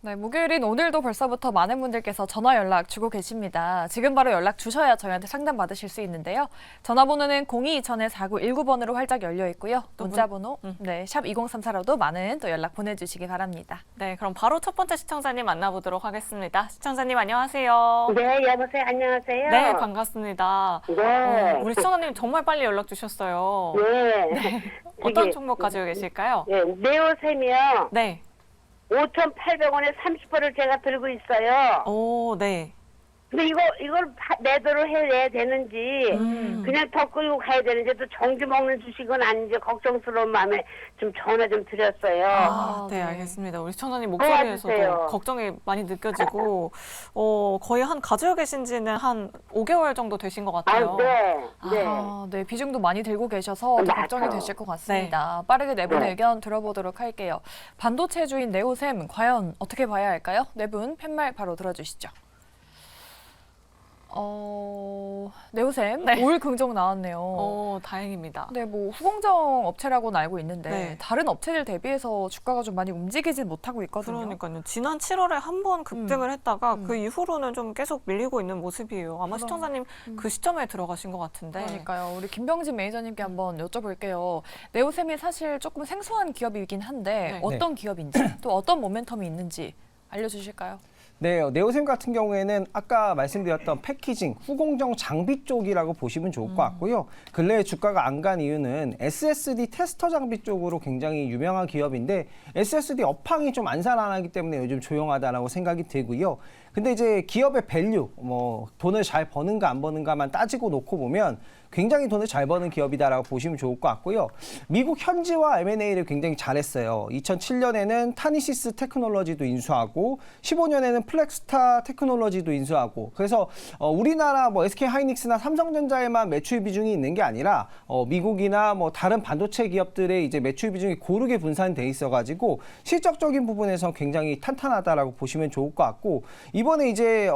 네, 목요일인 오늘도 벌써부터 많은 분들께서 전화 연락 주고 계십니다. 지금 바로 연락 주셔야 저희한테 상담 받으실 수 있는데요. 전화번호는 02-2000-4919번으로 활짝 열려 있고요. 문자번호 샵 2034로도 많은 또 연락 보내주시기 바랍니다. 네, 그럼 바로 첫 번째 시청자님 만나보도록 하겠습니다. 시청자님 안녕하세요. 네, 여보세요. 안녕하세요. 네, 반갑습니다. 네. 우리 시청자님 정말 빨리 연락 주셨어요. 네. 어떤 종목 가지고 계실까요? 네, 네오셈이요. 네. 5,800원에 30%를 제가 들고 있어요. 오, 네. 근데 이걸 매도를 해야 되는지, 그냥 더 끌고 가야 되는지, 또 정주 먹는 주식은 아닌지 걱정스러운 마음에 좀 전화 좀 드렸어요. 네, 네. 알겠습니다. 우리 시청자님 목소리에서도 도와주세요. 걱정이 많이 느껴지고, 거의 한 가지고 계신 지는 한 5개월 정도 되신 것 같아요. 네. 네, 비중도 많이 들고 계셔서 더 맞아요. 걱정이 되실 것 같습니다. 빠르게 네 분의 네. 의견 들어보도록 할게요. 반도체주인 네오셈 과연 어떻게 봐야 할까요? 네 분 팻말 바로 들어주시죠. 네오셈 네. 올 긍정 나왔네요. 다행입니다. 네, 뭐 후공정 업체라고는 알고 있는데 네. 다른 업체들 대비해서 주가가 좀 많이 움직이진 못하고 있거든요. 그러니까요. 지난 7월에 한 번 급등을 했다가 그 이후로는 좀 계속 밀리고 있는 모습이에요. 아마 시청자님 그 시점에 들어가신 것 같은데. 그러니까요. 우리 김병진 매니저님께 한번 여쭤볼게요. 네오셈이 사실 조금 생소한 기업이긴 한데 네. 어떤 기업인지 또 어떤 모멘텀이 있는지 알려주실까요? 네, 네오셈 같은 경우에는 아까 말씀드렸던 패키징, 후공정 장비 쪽이라고 보시면 좋을 것 같고요. 근래에 주가가 안 간 이유는 SSD 테스터 장비 쪽으로 굉장히 유명한 기업인데 SSD 업황이 좀 안 살아나기 때문에 요즘 조용하다라고 생각이 들고요. 근데 이제 기업의 밸류, 뭐 돈을 잘 버는가 안 버는가만 따지고 놓고 보면 굉장히 돈을 잘 버는 기업이다라고 보시면 좋을 것 같고요. 미국 현지화 M&A를 굉장히 잘했어요. 2007년에는 타니시스 테크놀로지도 인수하고 15년에는 플렉스타 테크놀로지도 인수하고 그래서 우리나라 뭐 SK 하이닉스나 삼성전자에만 매출 비중이 있는 게 아니라 미국이나 뭐 다른 반도체 기업들의 이제 매출 비중이 고르게 분산돼 있어가지고 실적적인 부분에서 굉장히 탄탄하다라고 보시면 좋을 것 같고 이번에 이제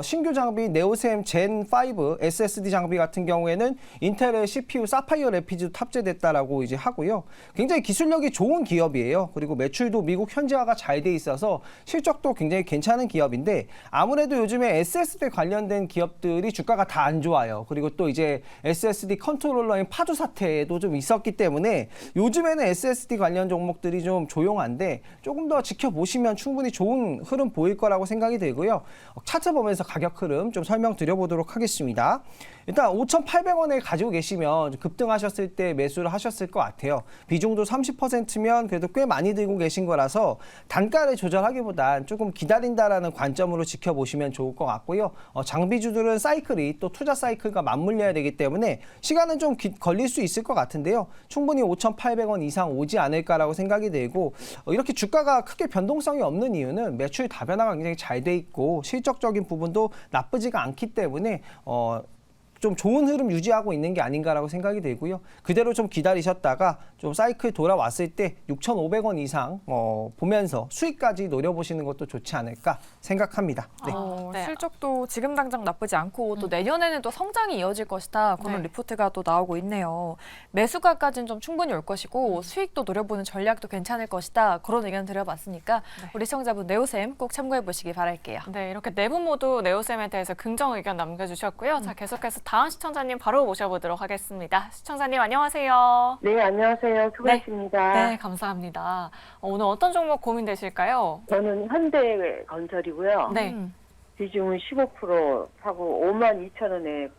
신규 장비 네오셈 젠5 SSD 장비 같은 경우에는 인텔의 CPU 사파이어 래피드도 탑재됐다라고 이제 하고요. 굉장히 기술력이 좋은 기업이에요. 그리고 매출도 미국 현지화가 잘 돼 있어서 실적도 굉장히 괜찮은 기업인데 아무래도 요즘에 SSD 관련된 기업들이 주가가 다 안 좋아요. 그리고 또 이제 SSD 컨트롤러인 파주 사태도 좀 있었기 때문에 요즘에는 SSD 관련 종목들이 좀 조용한데 조금 더 지켜보시면 충분히 좋은 흐름 보일 거라고 생각이 들고요. 차트 보면서 가격 흐름 좀 설명드려보도록 하겠습니다. 일단 5,800원에 가지고 계시면 급등하셨을 때 매수를 하셨을 것 같아요. 비중도 30%면 그래도 꽤 많이 들고 계신 거라서 단가를 조절하기보단 조금 기다린다라는 관점으로 지켜보시면 좋을 것 같고요. 장비주들은 사이클이 또 투자 사이클과 맞물려야 되기 때문에 시간은 좀 걸릴 수 있을 것 같은데요. 충분히 5,800원 이상 오지 않을까라고 생각이 들고 이렇게 주가가 크게 변동성이 없는 이유는 매출 다변화가 굉장히 잘 돼 있고 실적적인 부분도 나쁘지가 않기 때문에 좀 좋은 흐름 유지하고 있는 게 아닌가라고 생각이 들고요. 그대로 좀 기다리셨다가 좀 사이클 돌아왔을 때 6,500원 이상 보면서 수익까지 노려보시는 것도 좋지 않을까 생각합니다. 네. 네. 실적도 지금 당장 나쁘지 않고 또 내년에는 또 성장이 이어질 것이다. 그런 네. 리포트가 또 나오고 있네요. 매수가까지는 좀 충분히 올 것이고 수익도 노려보는 전략도 괜찮을 것이다. 그런 의견 드려봤으니까 우리 시청자분 네오셈 꼭 참고해 보시기 바랄게요. 네, 이렇게 네 분 모두 네오셈에 대해서 긍정 의견 남겨주셨고요. 자, 계속해서 다음 시청자님 바로 모셔보도록 하겠습니다. 시청자님 안녕하세요. 네, 안녕하세요. 수고하십니다. 네, 감사합니다. 오늘 어떤 종목 고민되실까요? 저는 현대건설이고요. 네. 비중은 15% 사고 52,000원에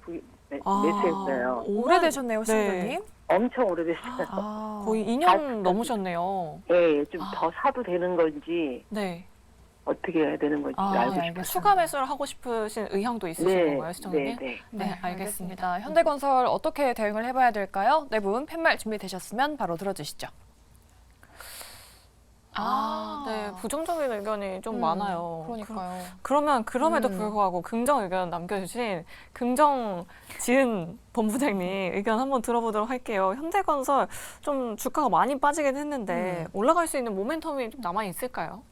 매수했어요. 오래되셨네요, 신부님. 네. 엄청 오래됐어요. 거의 2년 넘으셨네요. 네, 좀 더 사도 되는 건지 네. 어떻게 해야 되는 건지 알고 싶어요. 추가 매수를 하고 싶으신 의향도 있으신 건가요, 시청자님? 네. 알겠습니다. 현대건설 어떻게 대응을 해봐야 될까요? 네 분 팻말 준비되셨으면 바로 들어주시죠. 네, 부정적인 의견이 좀 많아요. 그러니까요. 그러면 그럼에도 불구하고 긍정 의견 남겨주신 긍정 지은 본부장님 의견 한번 들어보도록 할게요. 현대건설 좀 주가가 많이 빠지긴 했는데 올라갈 수 있는 모멘텀이 좀 남아 있을까요?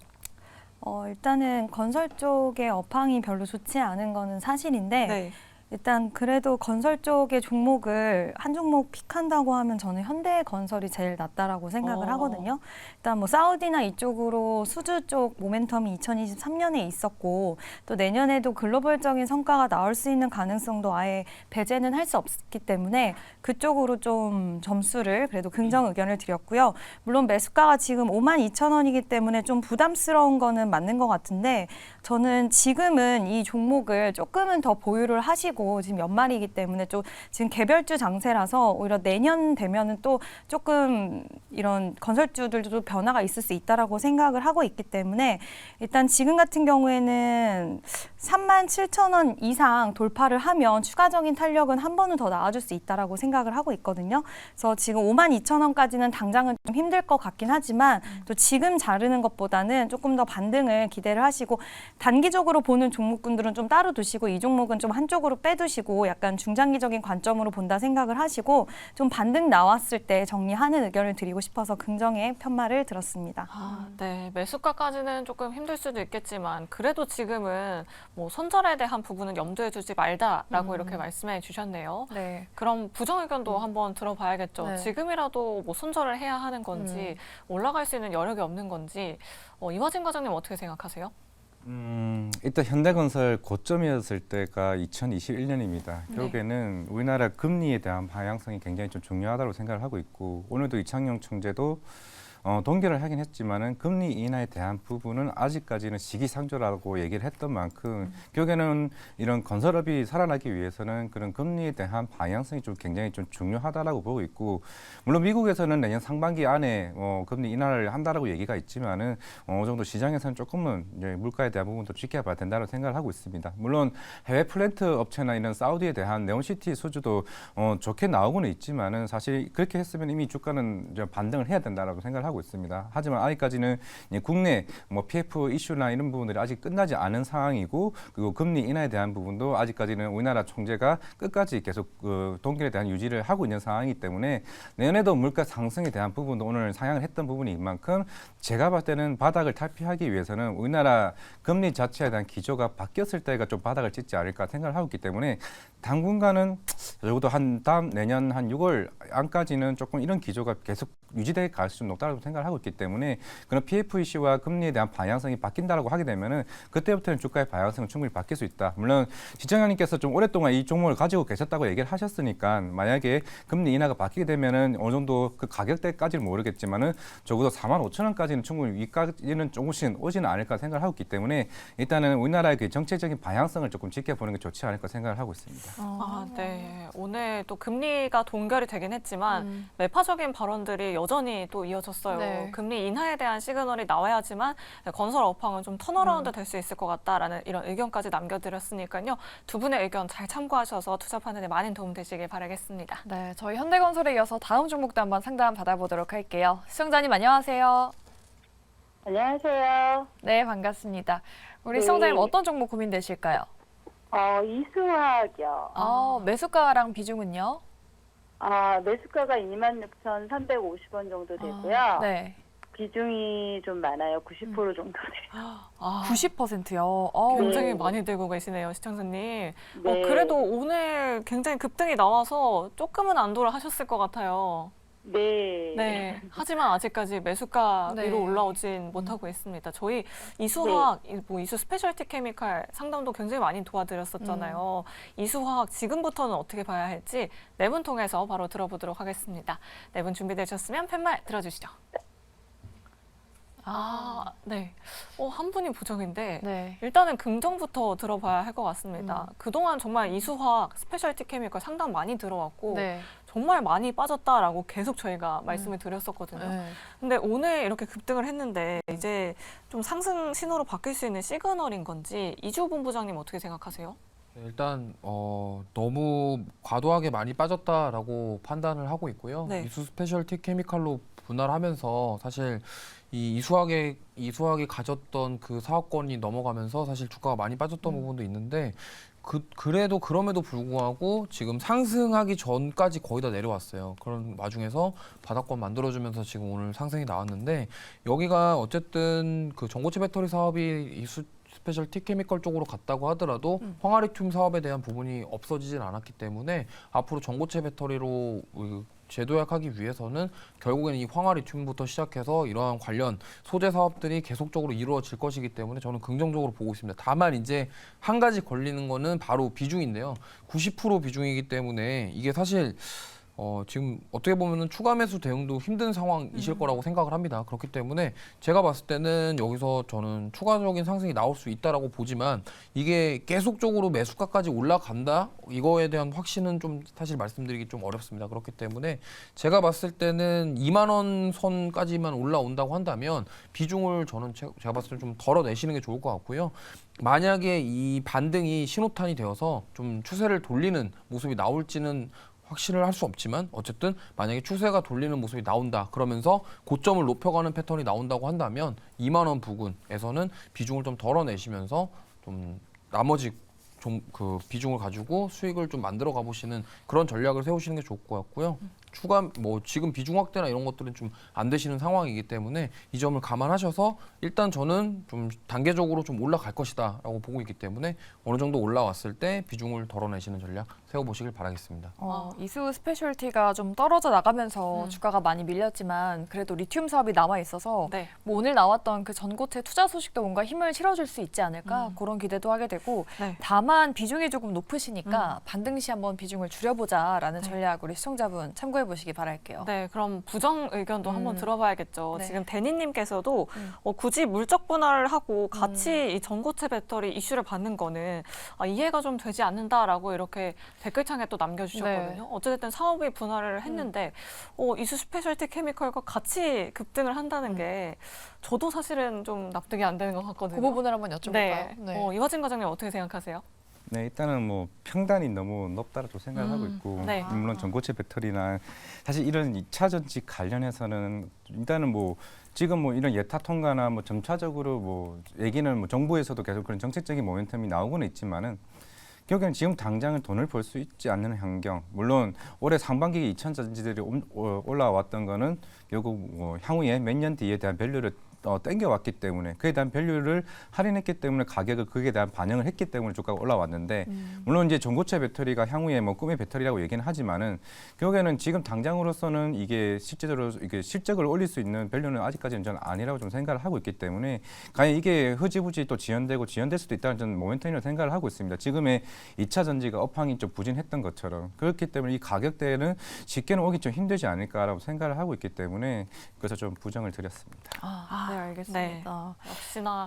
일단은 건설 쪽의 업황이 별로 좋지 않은 거는 사실인데 네. 일단 그래도 건설 쪽의 종목을 한 종목 픽한다고 하면 저는 현대건설이 제일 낫다라고 생각을 하거든요. 일단 뭐 사우디나 이쪽으로 수주 쪽 모멘텀이 2023년에 있었고 또 내년에도 글로벌적인 성과가 나올 수 있는 가능성도 아예 배제는 할 수 없기 때문에 그쪽으로 좀 점수를 그래도 긍정 의견을 드렸고요. 물론 매수가가 지금 52,000원이기 때문에 좀 부담스러운 거는 맞는 것 같은데 저는 지금은 이 종목을 조금은 더 보유를 하시고 지금 연말이기 때문에 좀 지금 개별주 장세라서 오히려 내년 되면은 또 조금 이런 건설주들도 변화가 있을 수 있다라고 생각을 하고 있기 때문에 일단 지금 같은 경우에는 37,000원 이상 돌파를 하면 추가적인 탄력은 한 번은 더 나와줄 수 있다라고 생각을 하고 있거든요. 그래서 지금 52,000원까지는 당장은 좀 힘들 것 같긴 하지만 또 지금 자르는 것보다는 조금 더 반등을 기대를 하시고 단기적으로 보는 종목군들은 좀 따로 두시고 이 종목은 좀 한쪽으로 빼두시고 약간 중장기적인 관점으로 본다 생각을 하시고 좀 반등 나왔을 때 정리하는 의견을 드리고 싶어서 긍정의 편말을 들었습니다. 네, 매수가까지는 조금 힘들 수도 있겠지만 그래도 지금은 뭐 손절에 대한 부분은 염두에 두지 말다라고 이렇게 말씀해 주셨네요. 네. 그럼 부정 의견도 한번 들어봐야겠죠. 네. 지금이라도 뭐 손절을 해야 하는 건지 올라갈 수 있는 여력이 없는 건지 이화진 과장님 어떻게 생각하세요? 일단 현대건설 고점이었을 때가 2021년입니다. 네. 결국에는 우리나라 금리에 대한 방향성이 굉장히 좀 중요하다고 생각을 하고 있고 오늘도 이창용 총재도 동결을 하긴 했지만은 금리 인하에 대한 부분은 아직까지는 시기상조라고 얘기를 했던 만큼 결국에는 이런 건설업이 살아나기 위해서는 그런 금리에 대한 방향성이 좀 굉장히 좀 중요하다라고 보고 있고 물론 미국에서는 내년 상반기 안에 금리 인하를 한다라고 얘기가 있지만은 어느 정도 시장에서는 조금은 이제 물가에 대한 부분도 지켜봐야 된다고 생각을 하고 있습니다. 물론 해외 플랜트 업체나 이런 사우디에 대한 네온시티 수주도 좋게 나오고는 있지만은 사실 그렇게 했으면 이미 주가는 이제 반등을 해야 된다라고 생각을 하고 있습니다. 하지만 아직까지는 국내 뭐 PF 이슈나 이런 부분들이 아직 끝나지 않은 상황이고 그리고 금리 인하에 대한 부분도 아직까지는 우리나라 총재가 끝까지 계속 동결에 대한 유지를 하고 있는 상황이기 때문에 내년에도 물가 상승에 대한 부분도 오늘 상향을 했던 부분인 만큼 제가 봤을 때는 바닥을 탈피하기 위해서는 우리나라 금리 자체에 대한 기조가 바뀌었을 때가 좀 바닥을 찍지 않을까 생각을 하고 있기 때문에 당분간은 적어도 한 다음 내년 한 6월 안까지는 조금 이런 기조가 계속 유지될 가능성이 좀 높다고 생각을 하고 있기 때문에 그런 PFEC와 금리에 대한 방향성이 바뀐다라고 하게 되면은 그때부터는 주가의 방향성은 충분히 바뀔 수 있다. 물론 시청자님께서 좀 오랫동안 이 종목을 가지고 계셨다고 얘기를 하셨으니까 만약에 금리 인하가 바뀌게 되면은 어느 정도 그 가격대까지는 모르겠지만은 적어도 45,000원까지는 충분히 위까지는 조금씩 오지는 않을까 생각을 하고 있기 때문에 일단은 우리나라의 그 정책적인 방향성을 조금 지켜보는 게 좋지 않을까 생각을 하고 있습니다. 네. 오늘 또 금리가 동결이 되긴 했지만 매파적인 발언들이 여전히 또 이어졌어요. 네. 금리 인하에 대한 시그널이 나와야지만 건설 업황은 좀 턴어라운드 될 수 있을 것 같다라는 이런 의견까지 남겨드렸으니까요. 두 분의 의견 잘 참고하셔서 투자 판단에 많은 도움 되시길 바라겠습니다. 네, 저희 현대건설에 이어서 다음 종목도 한번 상담 받아보도록 할게요. 시청자님 안녕하세요. 안녕하세요. 네, 반갑습니다. 우리 네. 시청자님 어떤 종목 고민되실까요? 이수화학이요. 매수가랑 비중은요? 매수가가 26,350원 정도 되고요. 네. 비중이 좀 많아요. 90% 정도 돼요. 90%요. 굉장히 네. 많이 들고 계시네요, 시청자님. 네. 그래도 오늘 굉장히 급등이 나와서 조금은 안도를 하셨을 것 같아요. 네. 네. 하지만 아직까지 매수가 네. 위로 올라오진 못하고 있습니다. 저희 이수화학, 뭐 이수 스페셜티 케미칼 상담도 굉장히 많이 도와드렸었잖아요. 이수화학 지금부터는 어떻게 봐야 할지 네 분 통해서 바로 들어보도록 하겠습니다. 네 분 준비되셨으면 팻말 들어주시죠. 네. 한 분이 부정인데 네. 일단은 긍정부터 들어봐야 할 것 같습니다. 그동안 정말 이수화학 스페셜티 케미칼 상담 많이 들어왔고 네. 정말 많이 빠졌다라고 계속 저희가 말씀을 드렸었거든요. 네. 근데 오늘 이렇게 급등을 했는데 이제 좀 상승 신호로 바뀔 수 있는 시그널인 건지 이주 본부장님 어떻게 생각하세요? 일단 너무 과도하게 많이 빠졌다라고 판단을 하고 있고요. 네. 이수 스페셜티 케미칼로 분할을 하면서 사실 이 이수학이 가졌던 그 사업권이 넘어가면서 사실 주가가 많이 빠졌던 부분도 있는데 그래도 그럼에도 불구하고 지금 상승하기 전까지 거의 다 내려왔어요. 그런 와중에서 바닥권 만들어주면서 지금 오늘 상승이 나왔는데 여기가 어쨌든 그 전고체 배터리 사업이 스페셜티 케미컬 쪽으로 갔다고 하더라도 황화리튬 사업에 대한 부분이 없어지진 않았기 때문에 앞으로 전고체 배터리로 재도약하기 위해서는 결국에는 이 황화리튬부터 시작해서 이러한 관련 소재 사업들이 계속적으로 이루어질 것이기 때문에 저는 긍정적으로 보고 있습니다. 다만 이제 한 가지 걸리는 거는 바로 비중인데요. 90% 비중이기 때문에 이게 사실 지금 어떻게 보면은 추가 매수 대응도 힘든 상황이실 거라고 생각을 합니다. 그렇기 때문에 제가 봤을 때는 여기서 저는 추가적인 상승이 나올 수 있다라고 보지만 이게 계속적으로 매수가까지 올라간다? 이거에 대한 확신은 좀 사실 말씀드리기 좀 어렵습니다. 그렇기 때문에 제가 봤을 때는 2만 원 선까지만 올라온다고 한다면 비중을 저는 제가 봤을 때 좀 덜어내시는 게 좋을 것 같고요. 만약에 이 반등이 신호탄이 되어서 좀 추세를 돌리는 모습이 나올지는 확신을 할 수 없지만 어쨌든 만약에 추세가 돌리는 모습이 나온다 그러면서 고점을 높여가는 패턴이 나온다고 한다면 2만 원 부근에서는 비중을 좀 덜어내시면서 좀 나머지 좀 그 비중을 가지고 수익을 좀 만들어 가보시는 그런 전략을 세우시는 게 좋을 것 같고요. 추가 뭐 지금 비중 확대나 이런 것들은 좀 안 되시는 상황이기 때문에 이 점을 감안하셔서 일단 저는 좀 단계적으로 좀 올라갈 것이다라고 보고 있기 때문에 어느 정도 올라왔을 때 비중을 덜어내시는 전략 세워보시길 바라겠습니다. 이수 스페셜티가 좀 떨어져 나가면서 주가가 많이 밀렸지만 그래도 리튬 사업이 남아 있어서 네. 뭐 오늘 나왔던 그 전고체 투자 소식도 뭔가 힘을 실어줄 수 있지 않을까 그런 기대도 하게 되고 네. 다만 비중이 조금 높으시니까 반등 시 한번 비중을 줄여보자라는 전략 우리 시청자분 참고해 보시기 바랄게요. 네, 그럼 부정 의견도 한번 들어봐야겠죠. 네. 지금 데니님께서도 굳이 물적 분할을 하고 같이 이 전고체 배터리 이슈를 받는 거는 이해가 좀 되지 않는다라고 이렇게 댓글창에 또 남겨주셨거든요. 네. 어쨌든 사업이 분할을 했는데 이수 스페셜티 케미컬과 같이 급등을 한다는 게 저도 사실은 좀 납득이 안 되는 것 같거든요. 그 부분을 한번 여쭤볼까요? 네. 이화진 과장님 어떻게 생각하세요? 네, 일단은 뭐 평단이 너무 높다고 생각을 하고 있고 네. 물론 전고체 배터리나 사실 이런 2차 전지 관련해서는 일단은 뭐 지금 뭐 이런 예타 통과나 뭐 점차적으로 뭐 얘기는 뭐 정부에서도 계속 그런 정책적인 모멘텀이 나오고는 있지만은 결국에는 지금 당장은 돈을 벌 수 있지 않는 환경. 물론 올해 상반기에 2차 전지들이 올라왔던 거는 결국 향후에 몇 년 뒤에 대한 밸류를 땡겨왔기 때문에 그에 대한 밸류를 할인했기 때문에 가격을 그에 대한 반영을 했기 때문에 주가가 올라왔는데 물론 이제 전고체 배터리가 향후에 뭐 꿈의 배터리라고 얘기는 하지만은 결국에는 지금 당장으로서는 이게 실제적으로 이게 실적을 올릴 수 있는 밸류는 아직까지는 저는 아니라고 좀 생각을 하고 있기 때문에 과연 이게 흐지부지 또 지연될 수도 있다는 저는 모멘텀이라고 생각을 하고 있습니다. 지금의 2차 전지가 업황이 좀 부진했던 것처럼 그렇기 때문에 이 가격대는 쉽게는 오기 좀 힘들지 않을까라고 생각을 하고 있기 때문에 그래서 좀 부정을 드렸습니다. 네, 알겠습니다. 역시나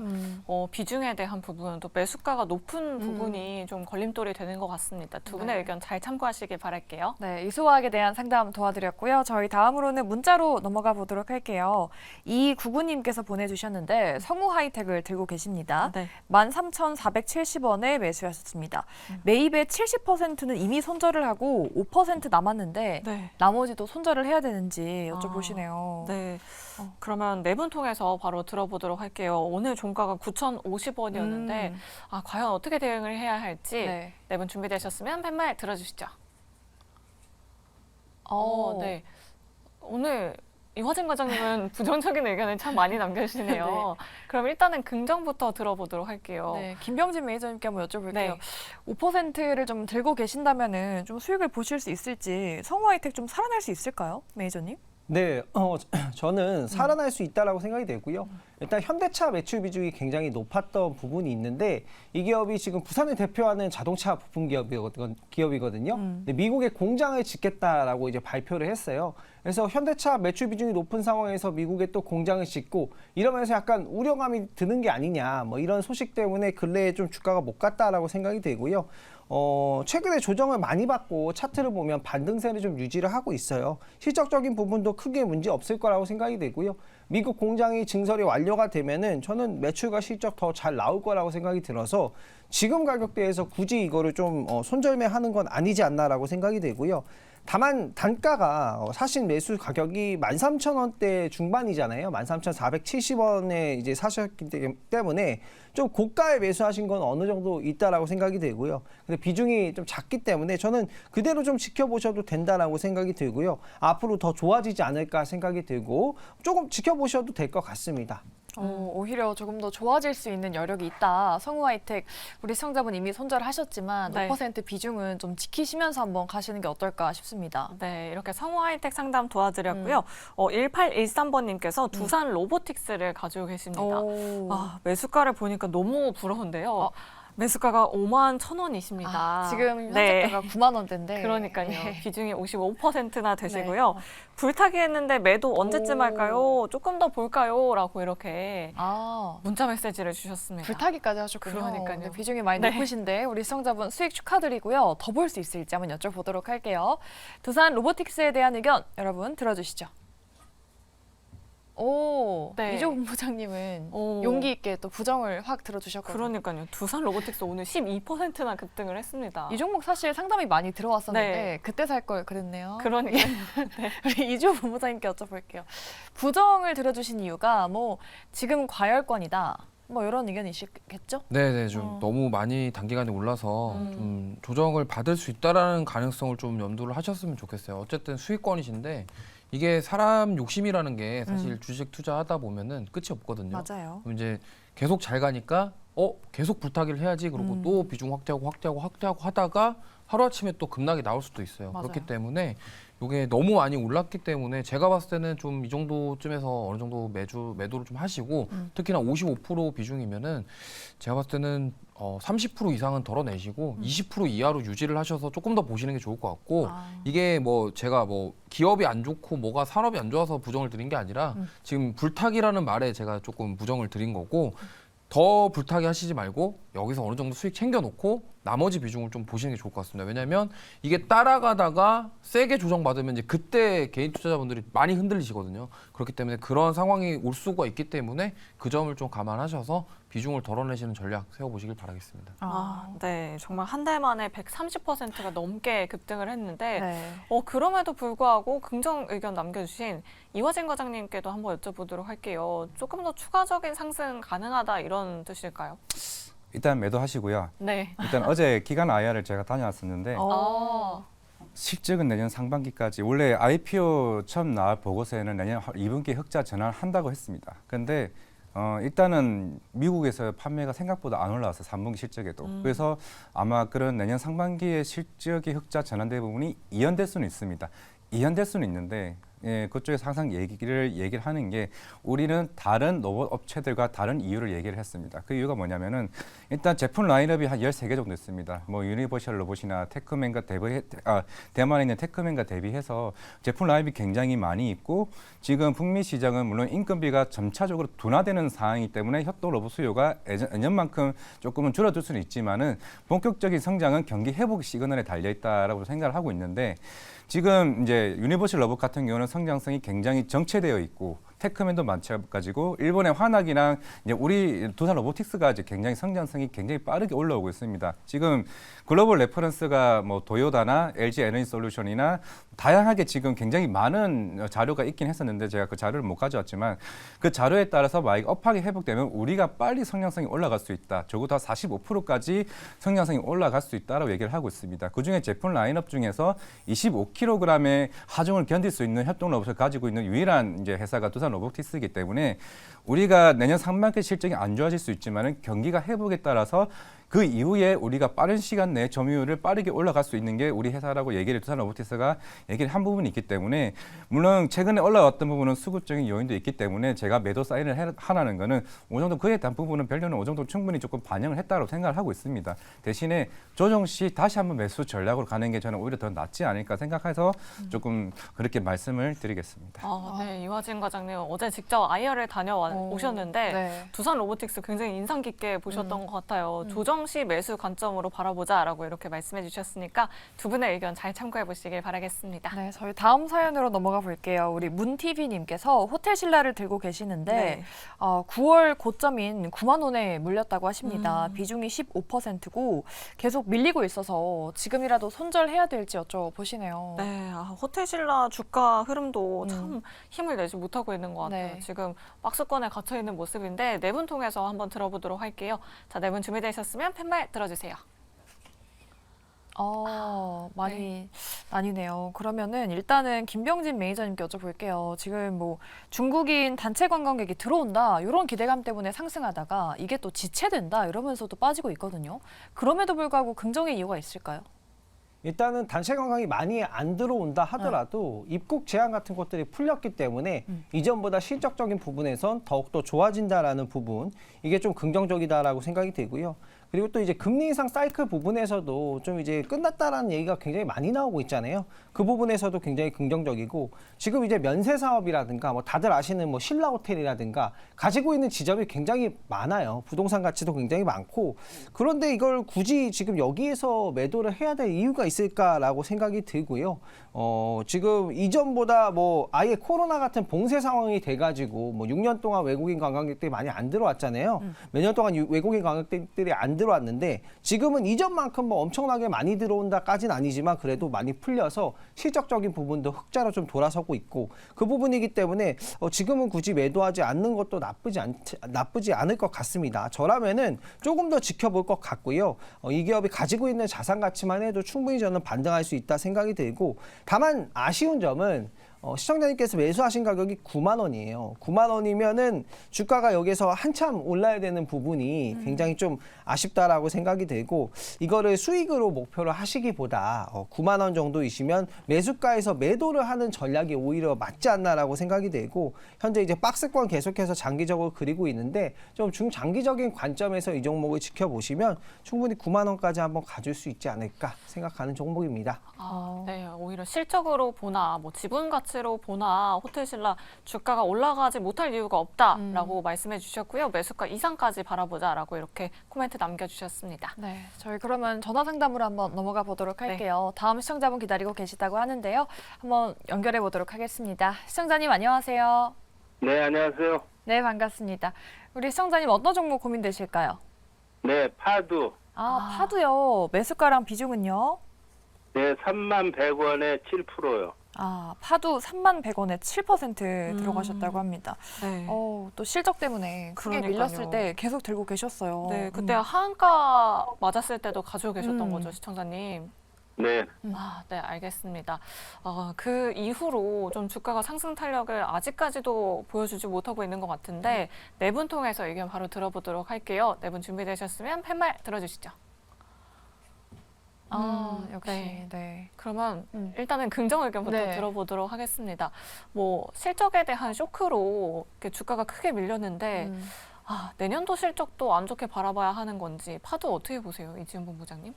비중에 대한 부분 또 매수가가 높은 부분이 좀 걸림돌이 되는 것 같습니다. 두 분의 의견 잘 참고하시길 바랄게요. 네, 이수화학에 대한 상담 도와드렸고요. 저희 다음으로는 문자로 넘어가 보도록 할게요. 이구구님께서 보내주셨는데 성우 하이텍을 들고 계십니다. 네. 13,470원에 매수하셨습니다. 매입의 70%는 이미 손절을 하고 5% 남았는데 네. 나머지도 손절을 해야 되는지 여쭤보시네요. 네. 그러면 네 분 통해서 바로 들어보도록 할게요. 오늘 종가가 9,050원이었는데 과연 어떻게 대응을 해야 할지 네. 네 분 준비되셨으면 팻말 들어주시죠. 네. 오늘 이화진 과장님은 부정적인 의견을 참 많이 남겨주시네요. 네. 그럼 일단은 긍정부터 들어보도록 할게요. 네, 김병진 매니저님께 한번 여쭤볼게요. 네. 5%를 좀 들고 계신다면은 좀 수익을 보실 수 있을지 성우 하이텍 좀 살아날 수 있을까요, 매니저님? 네, 저는 살아날 수 있다라고 생각이 되고요. 일단 현대차 매출 비중이 굉장히 높았던 부분이 있는데 이 기업이 지금 부산을 대표하는 자동차 부품 기업이거든요. 근데 미국에 공장을 짓겠다라고 이제 발표를 했어요. 그래서 현대차 매출 비중이 높은 상황에서 미국에 또 공장을 짓고 이러면서 약간 우려감이 드는 게 아니냐, 뭐 이런 소식 때문에 근래에 좀 주가가 못 갔다라고 생각이 되고요. 최근에 조정을 많이 받고 차트를 보면 반등세를 좀 유지를 하고 있어요. 실적적인 부분도 크게 문제 없을 거라고 생각이 되고요. 미국 공장이 증설이 완료가 되면은 저는 매출과 실적 더 잘 나올 거라고 생각이 들어서 지금 가격대에서 굳이 이거를 좀 손절매하는 건 아니지 않나라고 생각이 되고요. 다만 단가가 사실 매수 가격이 13,000원대 중반이잖아요. 13,470원에 이제 사셨기 때문에 좀 고가에 매수하신 건 어느 정도 있다라고 생각이 되고요. 근데 비중이 좀 작기 때문에 저는 그대로 좀 지켜보셔도 된다라고 생각이 들고요. 앞으로 더 좋아지지 않을까 생각이 들고 조금 지켜보셔도 될 것 같습니다. 오히려 조금 더 좋아질 수 있는 여력이 있다. 성우하이텍 우리 시청자분 이미 손절하셨지만 네. 5% 비중은 좀 지키시면서 한번 가시는 게 어떨까 싶습니다. 네, 이렇게 성우 하이텍 상담 도와드렸고요. 1813번님께서 두산 로보틱스를 가지고 계십니다. 오. 아, 매수가를 보니까 너무 부러운데요. 매수가가 51,000원이십니다. 지금 네. 현재가가 9만 원대인데. 그러니까요. 네. 비중이 55%나 되시고요. 불타기 했는데 매도 언제쯤 오. 할까요? 조금 더 볼까요? 라고 이렇게 아. 문자 메시지를 주셨습니다. 불타기까지 하셨군요. 그러니까요. 네, 비중이 많이 네. 높으신데 우리 시청자분 수익 축하드리고요. 더 볼 수 있을지 한번 여쭤보도록 할게요. 두산 로보틱스에 대한 의견 여러분 들어주시죠. 오, 네. 이조 본부장님은 오. 용기 있게 또 부정을 확 들어주셨거든요. 그러니까요. 두산 로보틱스 오늘 12%나 급등을 했습니다. 이 종목 사실 상담이 많이 들어왔었는데 네. 그때 살 걸 그랬네요. 그러니까요. 우리 이조 본부장님께 여쭤볼게요. 부정을 들어주신 이유가 뭐 지금 과열권이다. 뭐 이런 의견이시겠죠? 네네 좀 너무 많이 단기간에 올라서 좀 조정을 받을 수 있다라는 가능성을 좀 염두를 하셨으면 좋겠어요. 어쨌든 수익권이신데 이게 사람 욕심이라는 게 사실 주식 투자하다 보면은 끝이 없거든요. 맞아요. 그럼 이제 계속 잘 가니까 계속 불타기를 해야지 그러고 또 비중 확대하고 하다가 하루아침에 또 급락이 나올 수도 있어요. 맞아요. 그렇기 때문에 이게 너무 많이 올랐기 때문에 제가 봤을 때는 좀 이 정도쯤에서 어느 정도 매도를 좀 하시고 특히나 55% 비중이면은 제가 봤을 때는 30% 이상은 덜어내시고 20% 이하로 유지를 하셔서 조금 더 보시는 게 좋을 것 같고 이게 뭐 제가 뭐 기업이 안 좋고 뭐가 산업이 안 좋아서 부정을 드린 게 아니라 지금 불타기라는 말에 제가 조금 부정을 드린 거고 더 불타기 하시지 말고 여기서 어느 정도 수익 챙겨놓고 나머지 비중을 좀 보시는 게 좋을 것 같습니다. 왜냐하면 이게 따라가다가 세게 조정받으면 이제 그때 개인 투자자분들이 많이 흔들리시거든요. 그렇기 때문에 그런 상황이 올 수가 있기 때문에 그 점을 좀 감안하셔서 비중을 덜어내시는 전략 세워보시길 바라겠습니다. 네. 정말 한 달 만에 130%가 넘게 급등을 했는데 네. 그럼에도 불구하고 긍정 의견 남겨주신 이화진 과장님께도 한번 여쭤보도록 할게요. 조금 더 추가적인 상승 가능하다 이런 뜻일까요? 일단 매도하시고요. 네. 일단 어제 기관 IR을 제가 다녀왔었는데 어. 실적은 내년 상반기까지 원래 IPO 처음 나올 보고서에는 내년 2분기에 흑자 전환한다고 했습니다. 그런데 일단은 미국에서 판매가 생각보다 안 올라왔어요. 3분기 실적에도. 그래서 아마 그런 내년 상반기에 실적이 흑자 전환된 부분이 이연될 수는 있습니다. 이연될 수는 있는데 그쪽에서 항상 얘기를 하는 게 우리는 다른 로봇 업체들과 다른 이유를 얘기를 했습니다. 그 이유가 뭐냐면은 일단 제품 라인업이 한 13개 정도 있습니다. 뭐 유니버셜 로봇이나 테크맨과 대만에 있는 테크맨과 대비해서 제품 라인업이 굉장히 많이 있고 지금 북미 시장은 물론 인건비가 점차적으로 둔화되는 상황이기 때문에 협동 로봇 수요가 예년만큼 조금은 줄어들 수는 있지만은 본격적인 성장은 경기 회복 시그널에 달려 있다라고 생각을 하고 있는데 지금 이제 유니버셜 로봇 같은 경우는 성장성이 굉장히 정체되어 있고 테크맨도 마찬가지고 일본의 화낙이랑 이제 우리 두산 로보틱스가 이제 굉장히 성장성이 굉장히 빠르게 올라오고 있습니다. 지금 글로벌 레퍼런스가 뭐 도요다나 LG 에너지 솔루션이나 다양하게 지금 굉장히 많은 자료가 있긴 했었는데 제가 그 자료를 못 가져왔지만 그 자료에 따라서 만약 업황이 회복되면 우리가 빨리 성장성이 올라갈 수 있다. 적어도 45%까지 성장성이 올라갈 수 있다라고 얘기를 하고 있습니다. 그중에 제품 라인업 중에서 25kg의 하중을 견딜 수 있는 협동 로봇을 가지고 있는 유일한 이제 회사가 두산 로보틱스이기 때문에 우리가 내년 상반기 실적이 안 좋아질 수 있지만은 경기가 회복에 따라서 그 이후에 우리가 빠른 시간 내에 점유율을 빠르게 올라갈 수 있는 게 우리 회사라고 두산 로보틱스가 얘기를 한 부분이 있기 때문에 물론 최근에 올라왔던 부분은 수급적인 요인도 있기 때문에 제가 매도 사인을 하라는 거는 어느 정도 그에 대한 부분은 별로는 어느 정도 충분히 조금 반영을 했다고 생각을 하고 있습니다. 대신에 조정 시 다시 한번 매수 전략으로 가는 게 저는 오히려 더 낫지 않을까 생각해서 조금 그렇게 말씀을 드리겠습니다. 네. 이화진 과장님 어제 직접 IR을 다녀오셨는데 네. 두산 로보틱스 굉장히 인상 깊게 보셨던 것 같아요. 조정 시 매수 관점으로 바라보자라고 이렇게 말씀해 주셨으니까 두 분의 의견 잘 참고해 보시길 바라겠습니다. 네, 저희 다음 사연으로 넘어가 볼게요. 우리 문TV님께서 호텔 신라를 들고 계시는데 네. 9월 고점인 9만 원에 물렸다고 하십니다. 비중이 15%고 계속 밀리고 있어서 지금이라도 손절해야 될지 여쭤보시네요. 네, 호텔 신라 주가 흐름도 참 힘을 내지 못하고 있는 것 같아요. 네. 지금 박스권에 갇혀 있는 모습인데 네 분 통해서 한번 들어보도록 할게요. 자, 네 분 준비되셨으면 팻말 들어주세요. 많이 나뉘네요. 그러면은 일단은 김병진 매니저님께 여쭤볼게요. 지금 뭐 중국인 단체 관광객이 들어온다 이런 기대감 때문에 상승하다가 이게 또 지체된다 이러면서도 빠지고 있거든요. 그럼에도 불구하고 긍정의 이유가 있을까요? 일단은 단체 관광이 많이 안 들어온다 하더라도 입국 제한 같은 것들이 풀렸기 때문에 이전보다 실적적인 부분에선 더욱더 좋아진다라는 부분, 이게 좀 긍정적이다라고 생각이 되고요. 그리고 또 이제 금리 인상 사이클 부분에서도 좀 이제 끝났다라는 얘기가 굉장히 많이 나오고 있잖아요. 그 부분에서도 굉장히 긍정적이고, 지금 이제 면세 사업이라든가 뭐 다들 아시는 뭐 신라 호텔이라든가 가지고 있는 지점이 굉장히 많아요. 부동산 가치도 굉장히 많고, 그런데 이걸 굳이 지금 여기에서 매도를 해야 될 이유가 있을까라고 생각이 들고요. 지금 이전보다 뭐 아예 코로나 같은 봉쇄 상황이 돼가지고 뭐 6년 동안 외국인 관광객들이 많이 안 들어왔잖아요. 몇 년 동안 외국인 관광객들이 안 들어왔는데 지금은 이전만큼 뭐 엄청나게 많이 들어온다까지는 아니지만 그래도 많이 풀려서 실적적인 부분도 흑자로 좀 돌아서고 있고, 그 부분이기 때문에 지금은 굳이 매도하지 않는 것도 나쁘지 않을 것 같습니다. 저라면은 조금 더 지켜볼 것 같고요. 이 기업이 가지고 있는 자산 가치만 해도 충분히 저는 반등할 수 있다 생각이 들고, 다만 아쉬운 점은 시청자님께서 매수하신 가격이 9만 원이에요. 9만 원이면은 주가가 여기서 한참 올라야 되는 부분이 굉장히 좀 아쉽다라고 생각이 들고, 이거를 수익으로 목표를 하시기보다 9만 원 정도이시면 매수가에서 매도를 하는 전략이 오히려 맞지 않나라고 생각이 되고, 현재 이제 박스권 계속해서 장기적으로 그리고 있는데 좀 중장기적인 관점에서 이 종목을 지켜보시면 충분히 9만 원까지 한번 가줄 수 있지 않을까 생각하는 종목입니다. 네, 오히려 실적으로 보나 뭐 지분 가치로 보나 호텔신라 주가가 올라가지 못할 이유가 없다라고 말씀해 주셨고요. 매수가 이상까지 바라보자라고 이렇게 코멘트 남겨주셨습니다. 네, 저희 그러면 전화 상담으로 한번 넘어가 보도록 할게요. 다음 시청자분 기다리고 계시다고 하는데요. 한번 연결해 보도록 하겠습니다. 시청자님 안녕하세요. 네, 안녕하세요. 네, 반갑습니다. 우리 시청자님 어떤 종목 고민되실까요? 네, 파두. 파도요. 매수가랑 비중은요? 네, 31,100원에 7%요. 파도 31,100원에 7% 들어가셨다고 합니다. 네. 또 실적 때문에 크게 그러니까요. 밀렸을 때 계속 들고 계셨어요. 네, 그때 하한가 맞았을 때도 가지고 계셨던 거죠, 시청자님. 네. 네, 알겠습니다. 그 이후로 좀 주가가 상승 탄력을 아직까지도 보여주지 못하고 있는 것 같은데 네 분 통해서 의견 바로 들어보도록 할게요. 네 분 준비되셨으면 팻말 들어주시죠. 역시. 네. 네. 그러면 일단은 긍정 의견부터 네. 들어보도록 하겠습니다. 뭐 실적에 대한 쇼크로 이렇게 주가가 크게 밀렸는데 내년도 실적도 안 좋게 바라봐야 하는 건지 파도 어떻게 보세요, 이지은 본부장님?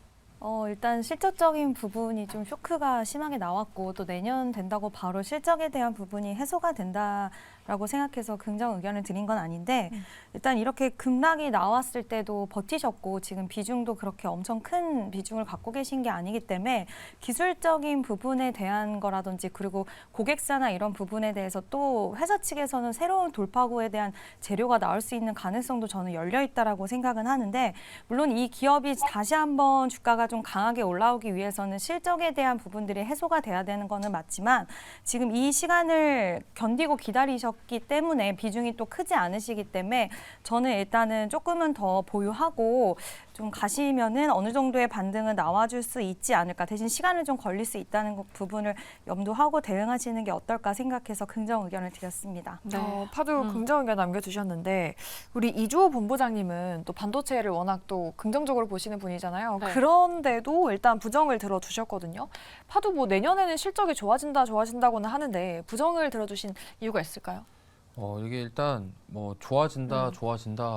일단 실적적인 부분이 좀 쇼크가 심하게 나왔고 또 내년 된다고 바로 실적에 대한 부분이 해소가 된다라고 생각해서 긍정 의견을 드린 건 아닌데 일단 이렇게 급락이 나왔을 때도 버티셨고 지금 비중도 그렇게 엄청 큰 비중을 갖고 계신 게 아니기 때문에 기술적인 부분에 대한 거라든지 그리고 고객사나 이런 부분에 대해서 또 회사 측에서는 새로운 돌파구에 대한 재료가 나올 수 있는 가능성도 저는 열려 있다라고 생각은 하는데 물론 이 기업이 다시 한번 주가가 좀 강하게 올라오기 위해서는 실적에 대한 부분들이 해소가 돼야 되는 거는 맞지만 지금 이 시간을 견디고 기다리셨기 때문에 비중이 또 크지 않으시기 때문에 저는 일단은 조금은 더 보유하고 좀 가시면은 어느 정도의 반등은 나와줄 수 있지 않을까. 대신 시간을 좀 걸릴 수 있다는 부분을 염두하고 대응하시는 게 어떨까 생각해서 긍정 의견을 드렸습니다. 네. 파도 긍정 의견 남겨주셨는데 우리 이주호 본부장님은 또 반도체를 워낙 또 긍정적으로 보시는 분이잖아요. 네. 그런데도 일단 부정을 들어주셨거든요. 파도 뭐 내년에는 실적이 좋아진다고는 하는데 부정을 들어주신 이유가 있을까요? 이게 일단 뭐 좋아진다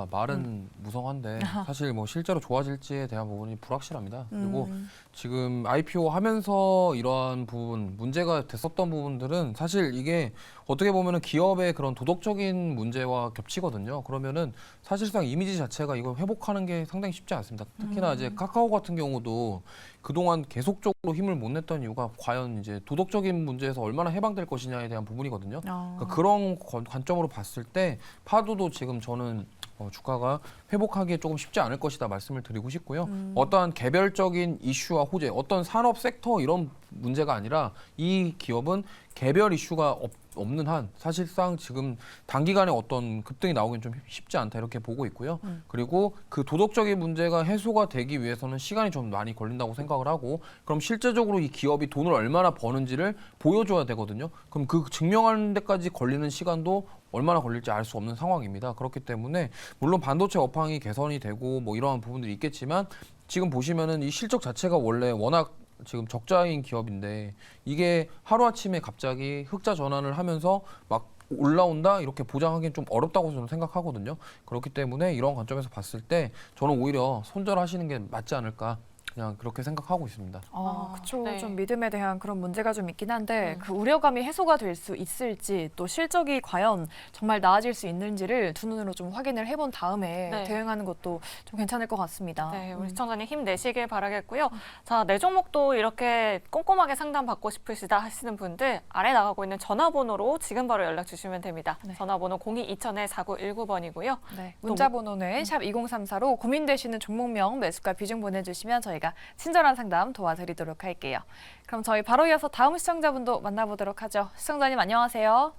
말은 무성한데 사실 뭐 실제로 좋아질지에 대한 부분이 불확실합니다. 그리고 지금 IPO 하면서 이러한 부분 문제가 됐었던 부분들은 사실 이게 어떻게 보면은 기업의 그런 도덕적인 문제와 겹치거든요. 그러면은 사실상 이미지 자체가 이걸 회복하는 게 상당히 쉽지 않습니다. 특히나 이제 카카오 같은 경우도 그동안 계속적으로 힘을 못 냈던 이유가 과연 이제 도덕적인 문제에서 얼마나 해방될 것이냐에 대한 부분이거든요. 그러니까 그런 관점으로 봤을 때 파도도 지금 저는 주가가 회복하기에 조금 쉽지 않을 것이다 말씀을 드리고 싶고요. 어떠한 개별적인 이슈와 호재, 어떤 산업 섹터 이런 문제가 아니라 이 기업은 개별 이슈가 없는 한 사실상 지금 단기간에 어떤 급등이 나오긴 좀 쉽지 않다 이렇게 보고 있고요. 그리고 그 도덕적인 문제가 해소가 되기 위해서는 시간이 좀 많이 걸린다고 생각을 하고 그럼 실제적으로 이 기업이 돈을 얼마나 버는지를 보여줘야 되거든요. 그럼 그 증명하는 데까지 걸리는 시간도 얼마나 걸릴지 알 수 없는 상황입니다. 그렇기 때문에 물론 반도체 업황이 개선이 되고 뭐 이러한 부분들이 있겠지만 지금 보시면은 이 실적 자체가 원래 워낙 지금 적자인 기업인데 이게 하루아침에 갑자기 흑자 전환을 하면서 막 올라온다 이렇게 보장하기는 좀 어렵다고 저는 생각하거든요. 그렇기 때문에 이런 관점에서 봤을 때 저는 오히려 손절하시는 게 맞지 않을까 그냥 그렇게 생각하고 있습니다. 그쵸. 네. 좀 믿음에 대한 그런 문제가 좀 있긴 한데 그 우려감이 해소가 될 수 있을지 또 실적이 과연 정말 나아질 수 있는지를 두 눈으로 좀 확인을 해본 다음에 네. 대응하는 것도 좀 괜찮을 것 같습니다. 네, 우리 시청자님 힘내시길 바라겠고요. 자, 내 종목도 이렇게 꼼꼼하게 상담받고 싶으시다 하시는 분들 아래 나가고 있는 전화번호로 지금 바로 연락 주시면 됩니다. 네. 전화번호 02-2000-4919번이고요. 네, 문자 번호는 샵 2034로 고민되시는 종목명, 매수가 비중 보내주시면 저희가 친절한 상담 도와드리도록 할게요. 그럼 저희 바로 이어서 다음 시청자분도 만나보도록 하죠. 시청자님 안녕하세요.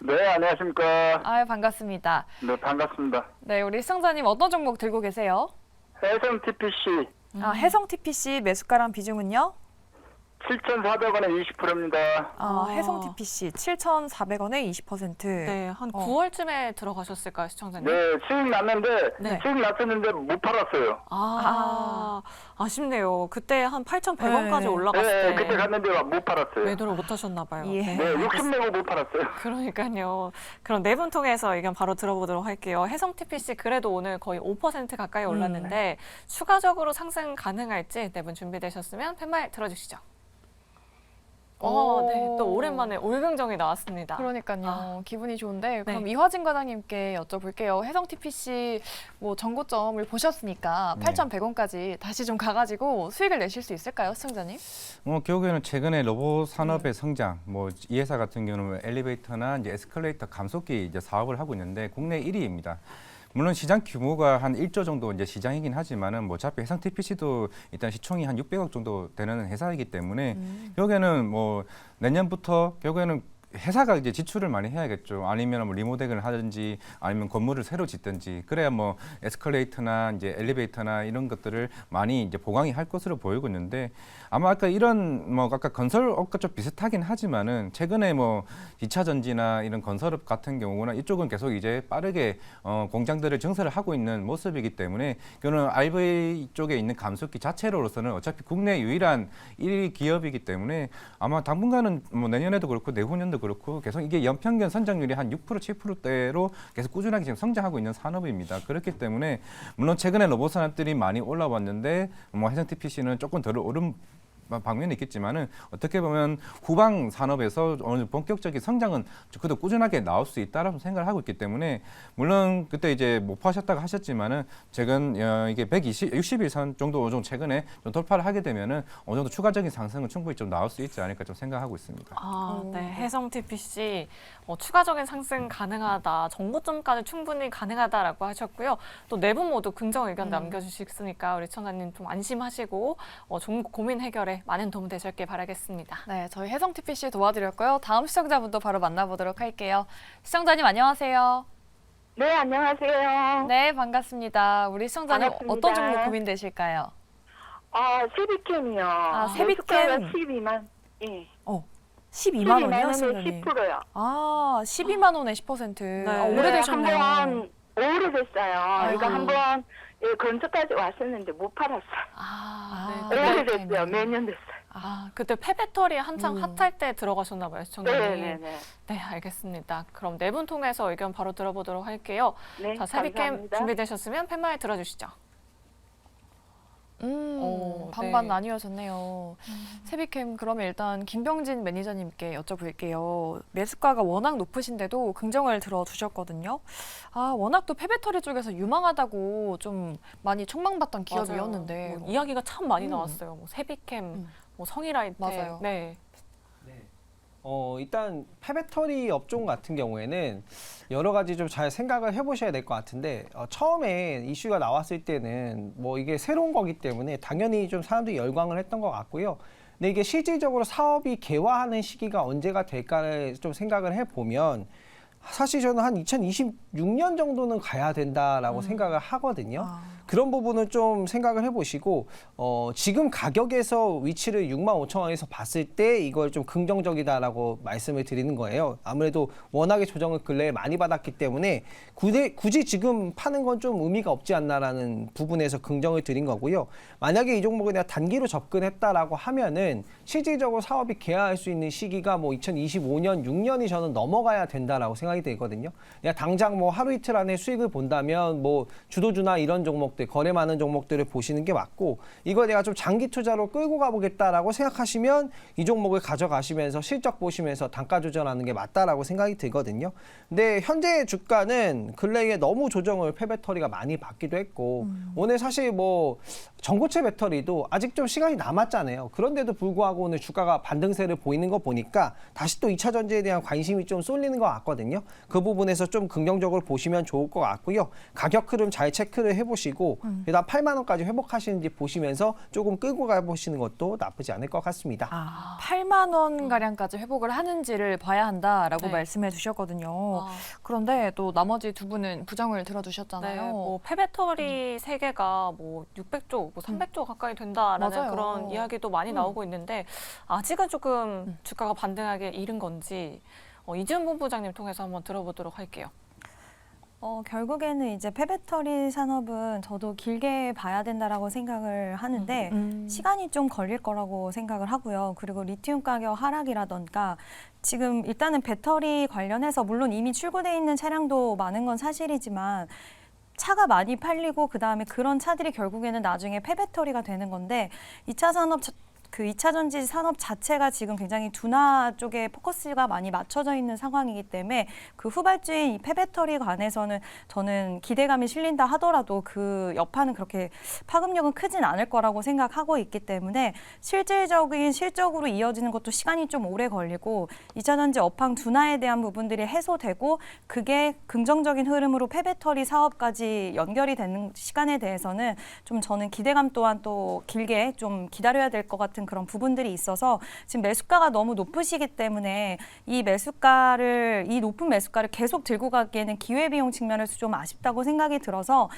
네, 안녕하십니까. 아유 반갑습니다. 네, 반갑습니다. 네, 우리 시청자님 어떤 종목 들고 계세요? 해성 TPC 해성 TPC 매수가랑 비중은요? 7,400원에 20%입니다. 해성 TPC 7,400원에 20%. 네, 한 9월쯤에 들어가셨을까요, 시청자님? 네, 수익 났는데, 네. 수익 났었는데 못 팔았어요. 아쉽네요. 그때 한 8,100원까지 네. 올라갔을 네, 때 그때 갔는데 못 팔았어요. 매도를 못 하셨나 봐요. 예. 네, 욕심 내고 못 팔았어요. 그러니까요. 그럼 네 분 통해서 의견 바로 들어보도록 할게요. 해성 TPC 그래도 오늘 거의 5% 가까이 올랐는데 추가적으로 상승 가능할지 네 분 준비되셨으면 팻말 들어주시죠. 네, 또 오랜만에 올긍정이 나왔습니다. 그러니까요. 기분이 좋은데 그럼 네. 이화진 과장님께 여쭤볼게요. 해성 TPC 뭐 전고점을 보셨으니까 네. 8,100원까지 다시 좀 가가지고 수익을 내실 수 있을까요, 시청자님? 결국에는 최근에 로봇 산업의 성장, 뭐 이 회사 같은 경우는 엘리베이터나 이제 에스컬레이터 감속기 이제 사업을 하고 있는데 국내 1위입니다. 물론 시장 규모가 한 1조 정도 이제 시장이긴 하지만은 뭐 어차피 해상 TPC도 일단 시총이 한 600억 정도 되는 회사이기 때문에 결국에는 뭐 내년부터 결국에는 회사가 이제 지출을 많이 해야겠죠. 아니면 뭐 리모델을 하든지 아니면 건물을 새로 짓든지 그래야 뭐 에스컬레이터나 이제 엘리베이터나 이런 것들을 많이 이제 보강이 할 것으로 보이고 있는데 아마 아까 이런 뭐 아까 건설업과 좀 비슷하긴 하지만은 최근에 뭐 2차 전지나 이런 건설업 같은 경우는 이쪽은 계속 이제 빠르게 공장들을 증설을 하고 있는 모습이기 때문에 그거는 RV 쪽에 있는 감속기 자체로서는 어차피 국내 유일한 1위 기업이기 때문에 아마 당분간은 뭐 내년에도 그렇고 내후년도 그렇고 계속 이게 연평균 선장률이 한 6% 7%대로 계속 꾸준하게 지금 성장하고 있는 산업입니다. 그렇기 때문에 물론 최근에 로봇 산업들이 많이 올라왔는데 뭐 해상 TPC는 조금 덜 오른 방면이 있겠지만은 어떻게 보면 후방 산업에서 어느 본격적인 성장은 그래도 꾸준하게 나올 수 있다라고 생각을 하고 있기 때문에 물론 그때 이제 못 파셨다고 하셨지만은 최근 이게 60일 선 정도 최근에 좀 돌파를 하게 되면은 어느 정도 추가적인 상승은 충분히 좀 나올 수 있지 않을까 좀 생각하고 있습니다. 네, 해성 TPC 추가적인 상승 가능하다, 정고점까지 충분히 가능하다라고 하셨고요. 또 네 분 모두 긍정 의견 남겨주셨으니까 우리 시청자님 좀 안심하시고 종목 고민 해결에 많은 도움 되셨길 바라겠습니다. 네, 저희 해성 TPC 도와드렸고요. 다음 시청자분도 바로 만나보도록 할게요. 시청자님 안녕하세요. 네, 안녕하세요. 네, 반갑습니다. 우리 시청자님 반갑습니다. 어떤 종목 고민되실까요? 세비캠이요. 세비캠. 12만. 예. 12만 원이요, 12만 시청자님? 10%요. 12만 원에 10%. 네. 오래되셨네요. 한번 오래됐어요. 아이고. 그러니까 한번 근처까지 왔었는데 못 팔았어요. 네. 오래됐어요. 몇 년 됐어요. 그때 폐배터리 한창 핫할 때 들어가셨나 봐요, 시청자님. 네네네. 네, 알겠습니다. 그럼 네 분 통해서 의견 바로 들어보도록 할게요. 네, 자, 세비캠 감사합니다. 준비되셨으면 팻말 들어주시죠. 반반 네. 나뉘어졌네요. 세비캠 그러면 일단 김병진 매니저님께 여쭤볼게요. 매수가가 워낙 높으신데도 긍정을 들어주셨거든요. 워낙 또 폐배터리 쪽에서 유망하다고 좀 많이 촉망받던 기업이었는데 맞아요. 뭐 이야기가 참 많이 나왔어요. 뭐 세비캠, 뭐 성일아이텍. 맞아요. 네. 일단 폐배터리 업종 같은 경우에는 여러 가지 좀 잘 생각을 해보셔야 될 것 같은데 처음에 이슈가 나왔을 때는 뭐 이게 새로운 거기 때문에 당연히 좀 사람들이 열광을 했던 것 같고요. 근데 이게 실질적으로 사업이 개화하는 시기가 언제가 될까를 좀 생각을 해보면 사실 저는 한 2026년 정도는 가야 된다라고 생각을 하거든요. 그런 부분을 좀 생각을 해보시고 지금 가격에서 위치를 65,000원에서 봤을 때 이걸 좀 긍정적이다라고 말씀을 드리는 거예요. 아무래도 워낙에 조정을 근래에 많이 받았기 때문에 굳이 지금 파는 건 좀 의미가 없지 않나라는 부분에서 긍정을 드린 거고요. 만약에 이 종목에 내가 단기로 접근했다라고 하면은 실질적으로 사업이 개화할 수 있는 시기가 뭐 2025년, 6년이 저는 넘어가야 된다라고 생각이 되거든요. 내가 당장 뭐 하루 이틀 안에 수익을 본다면 뭐 주도주나 이런 종목들, 거래 많은 종목들을 보시는 게 맞고, 이걸 내가 좀 장기 투자로 끌고 가보겠다라고 생각하시면 이 종목을 가져가시면서 실적 보시면서 단가 조절하는 게 맞다라고 생각이 들거든요. 근데 현재 주가는 근래에 너무 조정을 폐배터리가 많이 받기도 했고 오늘 사실 뭐 전고체 배터리도 아직 좀 시간이 남았잖아요. 그런데도 불구하고 오늘 주가가 반등세를 보이는 거 보니까 다시 또 2차 전지에 대한 관심이 좀 쏠리는 것 같거든요. 그 부분에서 좀 긍정적으로 보시면 좋을 것 같고요. 가격 흐름 잘 체크를 해보시고 그다음 8만 원까지 회복하시는지 보시면서 조금 끌고 가보시는 것도 나쁘지 않을 것 같습니다. 8만 원 가량까지 회복을 하는지를 봐야 한다라고 네. 말씀해 주셨거든요. 그런데 또 나머지 두 분은 부정을 들어주셨잖아요. 네, 뭐 폐배터리 세개가 뭐 600조, 뭐 300조 가까이 된다라는 맞아요. 그런 이야기도 많이 나오고 있는데 아직은 조금 주가가 반등하기 이른 건지 이지은 본부장님 통해서 한번 들어보도록 할게요. 결국에는 이제 폐배터리 산업은 저도 길게 봐야 된다라고 생각을 하는데 시간이 좀 걸릴 거라고 생각을 하고요. 그리고 리튬 가격 하락이라던가 지금 일단은 배터리 관련해서 물론 이미 출고돼 있는 차량도 많은 건 사실이지만 차가 많이 팔리고 그다음에 그런 차들이 결국에는 나중에 폐배터리가 되는 건데 2차 산업 그 2차 전지 산업 자체가 지금 굉장히 둔화 쪽에 포커스가 많이 맞춰져 있는 상황이기 때문에 그 후발주인 이 폐배터리 관해서는 저는 기대감이 실린다 하더라도 그 여파는 그렇게 파급력은 크진 않을 거라고 생각하고 있기 때문에 실질적인 실적으로 이어지는 것도 시간이 좀 오래 걸리고 2차 전지 업황 둔화에 대한 부분들이 해소되고 그게 긍정적인 흐름으로 폐배터리 사업까지 연결이 되는 시간에 대해서는 좀 저는 기대감 또한 또 길게 좀 기다려야 될 것 같은 그런 부분들이 있어서 지금 매수가가 너무 높으시기 때문에 이 높은 매수가를 계속 들고 가기에는 기회비용 측면에서 좀 아쉽다고 생각이 들어서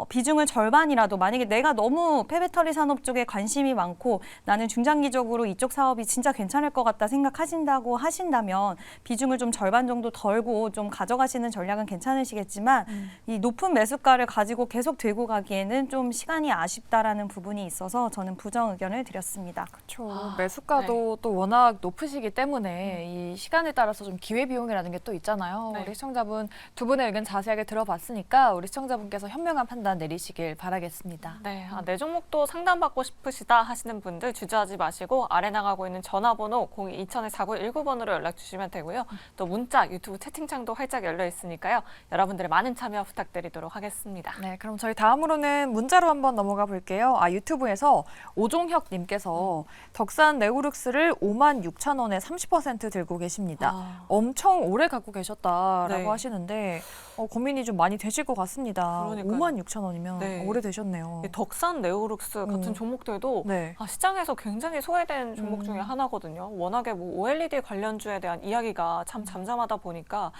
비중을 절반이라도 만약에 내가 너무 폐배터리 산업 쪽에 관심이 많고 나는 중장기적으로 이쪽 사업이 진짜 괜찮을 것 같다 생각하신다고 하신다면 비중을 좀 절반 정도 덜고 좀 가져가시는 전략은 괜찮으시겠지만 이 높은 매수가를 가지고 계속 들고 가기에는 좀 시간이 아쉽다라는 부분이 있어서 저는 부정 의견을 드렸습니다. 그렇죠. 매수가도 또 워낙 높으시기 때문에 이 시간에 따라서 좀 기회비용이라는 게 또 있잖아요. 네. 우리 시청자분 두 분의 의견 자세하게 들어봤으니까 우리 시청자분께서 현명한 판단 내리시길 바라겠습니다. 네, 내 종목도 상담받고 싶으시다 하시는 분들 주저하지 마시고 아래 나가고 있는 전화번호 02-2000-4919번으로 연락 주시면 되고요. 또 문자, 유튜브 채팅창도 활짝 열려 있으니까요. 여러분들의 많은 참여 부탁드리도록 하겠습니다. 네, 그럼 저희 다음으로는 문자로 한번 넘어가 볼게요. 유튜브에서 오종혁 님께서 덕산 네오룩스를 56,000원에 30% 들고 계십니다. 엄청 오래 갖고 계셨다라고 네. 하시는데 고민이 좀 많이 되실 것 같습니다. 그러니까요. 56,000원이면 네. 오래되셨네요. 이 덕산 네오룩스 같은 종목들도 네. 시장에서 굉장히 소외된 종목 중에 하나거든요. 워낙에 뭐 OLED 관련주에 대한 이야기가 참 잠잠하다 보니까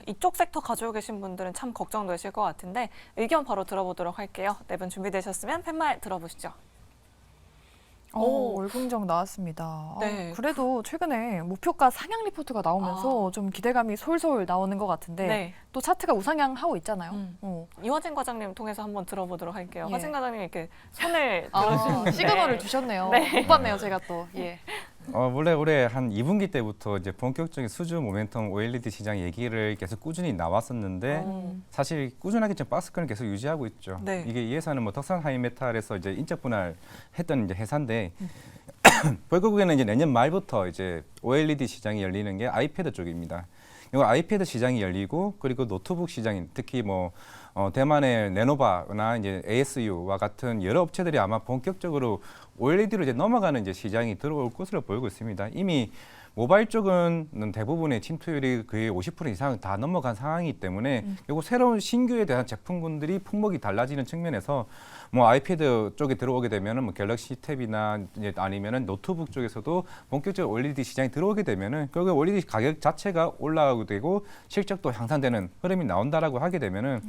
이쪽 섹터 가지고 계신 분들은 참 걱정되실 것 같은데 의견 바로 들어보도록 할게요. 네 분 준비되셨으면 팻말 들어보시죠. 월궁정 나왔습니다. 네. 그래도 최근에 목표가 상향 리포트가 나오면서 좀 기대감이 솔솔 나오는 것 같은데 네. 또 차트가 우상향하고 있잖아요. 이화진 과장님 통해서 한번 들어보도록 할게요. 예. 화진 과장님 이렇게 손을 들어주시는데 시그널을 주셨네요. 네. 못 봤네요, 제가 또. 예. 원래 올해 한 2분기 때부터 이제 본격적인 수주 모멘텀 OLED 시장 얘기를 계속 꾸준히 나왔었는데 사실 꾸준하게 좀 박스권을 계속 유지하고 있죠. 네. 이게 이 회사는 뭐 덕산 하이메탈에서 이제 인적 분할했던 이제 회사인데 결국에는 이제 내년 말부터 이제 OLED 시장이 열리는 게 아이패드 쪽입니다. 이 아이패드 시장이 열리고 그리고 노트북 시장인 특히 뭐 대만의 레노바나 이제 ASU와 같은 여러 업체들이 아마 본격적으로 OLED로 이제 넘어가는 이제 시장이 들어올 것으로 보이고 있습니다. 이미 모바일 쪽은 대부분의 침투율이 거의 50% 이상 다 넘어간 상황이기 때문에 결국 새로운 신규에 대한 제품군들이 품목이 달라지는 측면에서 뭐 아이패드 쪽에 들어오게 되면은 뭐 갤럭시 탭이나 이제 아니면은 노트북 쪽에서도 본격적으로 OLED 시장이 들어오게 되면은 결국 OLED 가격 자체가 올라가게 되고 실적도 향상되는 흐름이 나온다라고 하게 되면은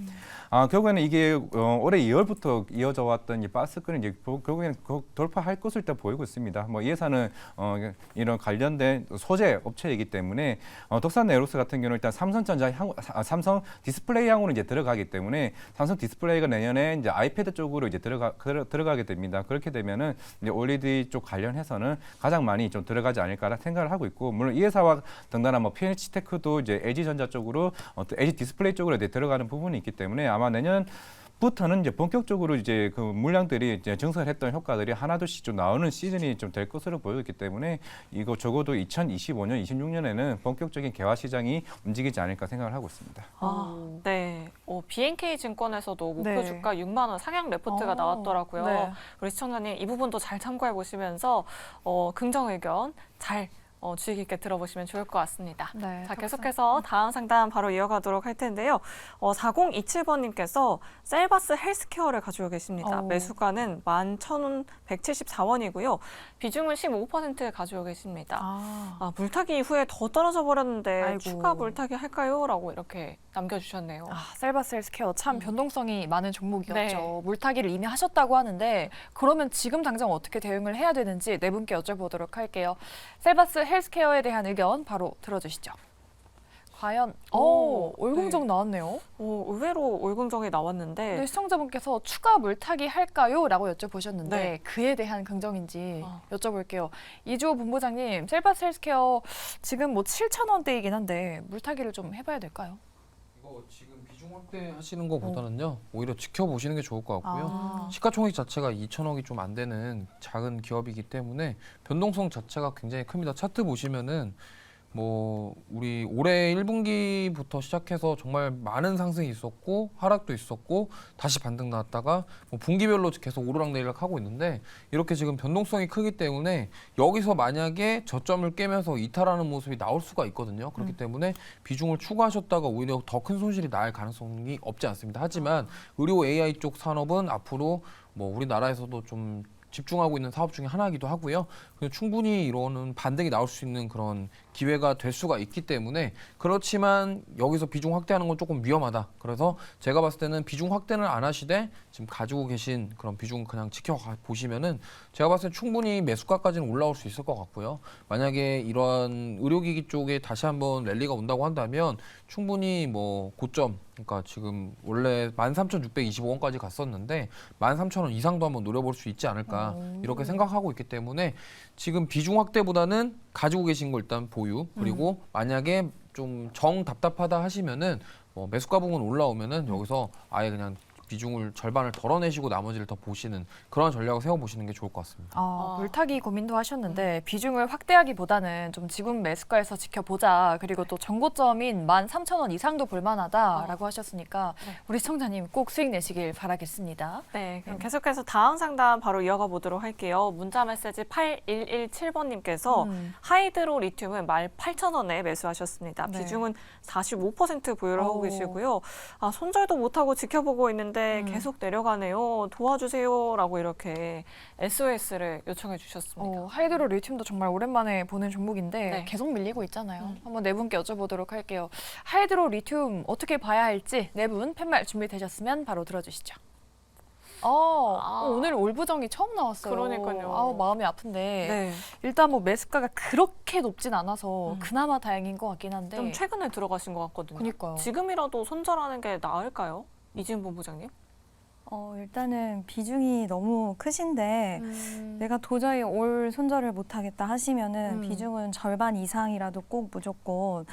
결국에는 이게 올해 2월부터 이어져 왔던 이 박스권을 이제 결국에는 돌파할 것을 일단 보이고 있습니다. 뭐 이 회사는 이런 관련된 소재 업체이기 때문에 덕산 에어로스 같은 경우는 일단 삼성전자 삼성 디스플레이 향으로 이제 들어가기 때문에 삼성 디스플레이가 내년에 이제 아이패드 쪽으로 이제 들어가게 됩니다. 그렇게 되면은 이제 OLED 쪽 관련해서는 가장 많이 좀 들어가지 않을까라 생각을 하고 있고, 물론 이 회사와 등단한 뭐 PNH테크도 이제 LG전자 쪽으로 LG 디스플레이 쪽으로 이제 들어가는 부분이 있기 때문에 아마 내년부터는 이제 본격적으로 이제 그 물량들이 이제 증설했던 효과들이 하나둘씩 좀 나오는 시즌이 좀 될 것으로 보이기 때문에 이거 적어도 2025년, 26년에는 본격적인 개화 시장이 움직이지 않을까 생각을 하고 있습니다. 네. BNK 증권에서도 목표 네. 주가 6만 원 상향 레포트가 나왔더라고요. 네. 우리 시청자님 이 부분도 잘 참고해 보시면서 긍정 의견 잘 주의 깊게 들어보시면 좋을 것 같습니다. 네, 자, 계속해서 다음 상담 바로 이어가도록 할 텐데요. 4027번님께서 셀바스 헬스케어를 가지고 계십니다. 매수가는 11,174원이고요. 비중은 15% 가지고 계십니다. 물타기 이후에 더 떨어져 버렸는데 아이고. 추가 물타기 할까요? 라고 이렇게 남겨주셨네요. 셀바스 헬스케어 참 변동성이 많은 종목이었죠. 네. 물타기를 이미 하셨다고 하는데 그러면 지금 당장 어떻게 대응을 해야 되는지 네 분께 여쭤보도록 할게요. 셀바스 헬스케어에 대한 의견 바로 들어주시죠. 과연 올궁정 네. 나왔네요. 의외로 올궁정이 나왔는데 네, 시청자분께서 추가 물타기 할까요? 라고 여쭤보셨는데 네. 그에 대한 긍정인지 여쭤볼게요. 이주호 본부장님, 셀바스 헬스케어 지금 뭐 7,000원대이긴 한데 물타기를 좀 해봐야 될까요? 이거 지금 비중 확대하시는 것보다는요 오히려 지켜보시는 게 좋을 것 같고요. 아. 시가총액 자체가 2천억이 좀 안 되는 작은 기업이기 때문에 변동성 자체가 굉장히 큽니다. 차트 보시면은 뭐 우리 올해 1분기부터 시작해서 정말 많은 상승이 있었고 하락도 있었고 다시 반등 나왔다가 뭐 분기별로 계속 오르락내리락 하고 있는데 이렇게 지금 변동성이 크기 때문에 여기서 만약에 저점을 깨면서 이탈하는 모습이 나올 수가 있거든요. 그렇기 때문에 비중을 추가하셨다가 오히려 더 큰 손실이 날 가능성이 없지 않습니다. 하지만 의료 AI 쪽 산업은 앞으로 뭐 우리나라에서도 좀 집중하고 있는 사업 중에 하나이기도 하고요. 충분히 이러는 반등이 나올 수 있는 그런 기회가 될 수가 있기 때문에 그렇지만 여기서 비중 확대하는 건 조금 위험하다. 그래서 제가 봤을 때는 비중 확대는 안 하시되 지금 가지고 계신 그런 비중 그냥 지켜보시면은 제가 봤을 때 충분히 매수가까지는 올라올 수 있을 것 같고요. 만약에 이러한 의료기기 쪽에 다시 한번 랠리가 온다고 한다면 충분히 뭐 고점 그러니까 지금 원래 13,625원까지 갔었는데 13,000원 이상도 한번 노려볼 수 있지 않을까 이렇게 생각하고 있기 때문에 지금 비중 확대보다는 가지고 계신 거 일단 보유 그리고 만약에 좀 정 답답하다 하시면은 뭐 매수가 부분 올라오면은 여기서 아예 그냥 비중을 절반을 덜어내시고 나머지를 더 보시는 그런 전략을 세워보시는 게 좋을 것 같습니다. 물타기 고민도 하셨는데 비중을 확대하기보다는 좀 지금 매수가에서 지켜보자. 그리고 또 정고점인 13,000원 이상도 볼만하다라고 하셨으니까 우리 시청자님 꼭 수익 내시길 바라겠습니다. 네, 그럼 계속해서 다음 상담 바로 이어가 보도록 할게요. 문자 메시지 8117번님께서 하이드로 리튬은 18,000원에 매수하셨습니다. 네. 비중은 45% 보유를 하고 계시고요. 손절도 못하고 지켜보고 있는데 계속 내려가네요. 도와주세요라고 이렇게 SOS를 요청해 주셨습니다. 하이드로 리튬도 정말 오랜만에 보는 종목인데 네. 계속 밀리고 있잖아요. 한번 네 분께 여쭤보도록 할게요. 하이드로 리튬 어떻게 봐야 할지 네 분 팻말 준비되셨으면 바로 들어주시죠. 오늘 올부정이 처음 나왔어요. 그러니까요. 마음이 아픈데 네. 일단 뭐 매수가가 그렇게 높진 않아서 그나마 다행인 것 같긴 한데 좀 최근에 들어가신 것 같거든요. 그러니까요. 지금이라도 손절하는 게 나을까요? 이지은 본부장님? 일단은 비중이 너무 크신데 내가 도저히 올 손절을 못하겠다 하시면은 비중은 절반 이상이라도 꼭 무조건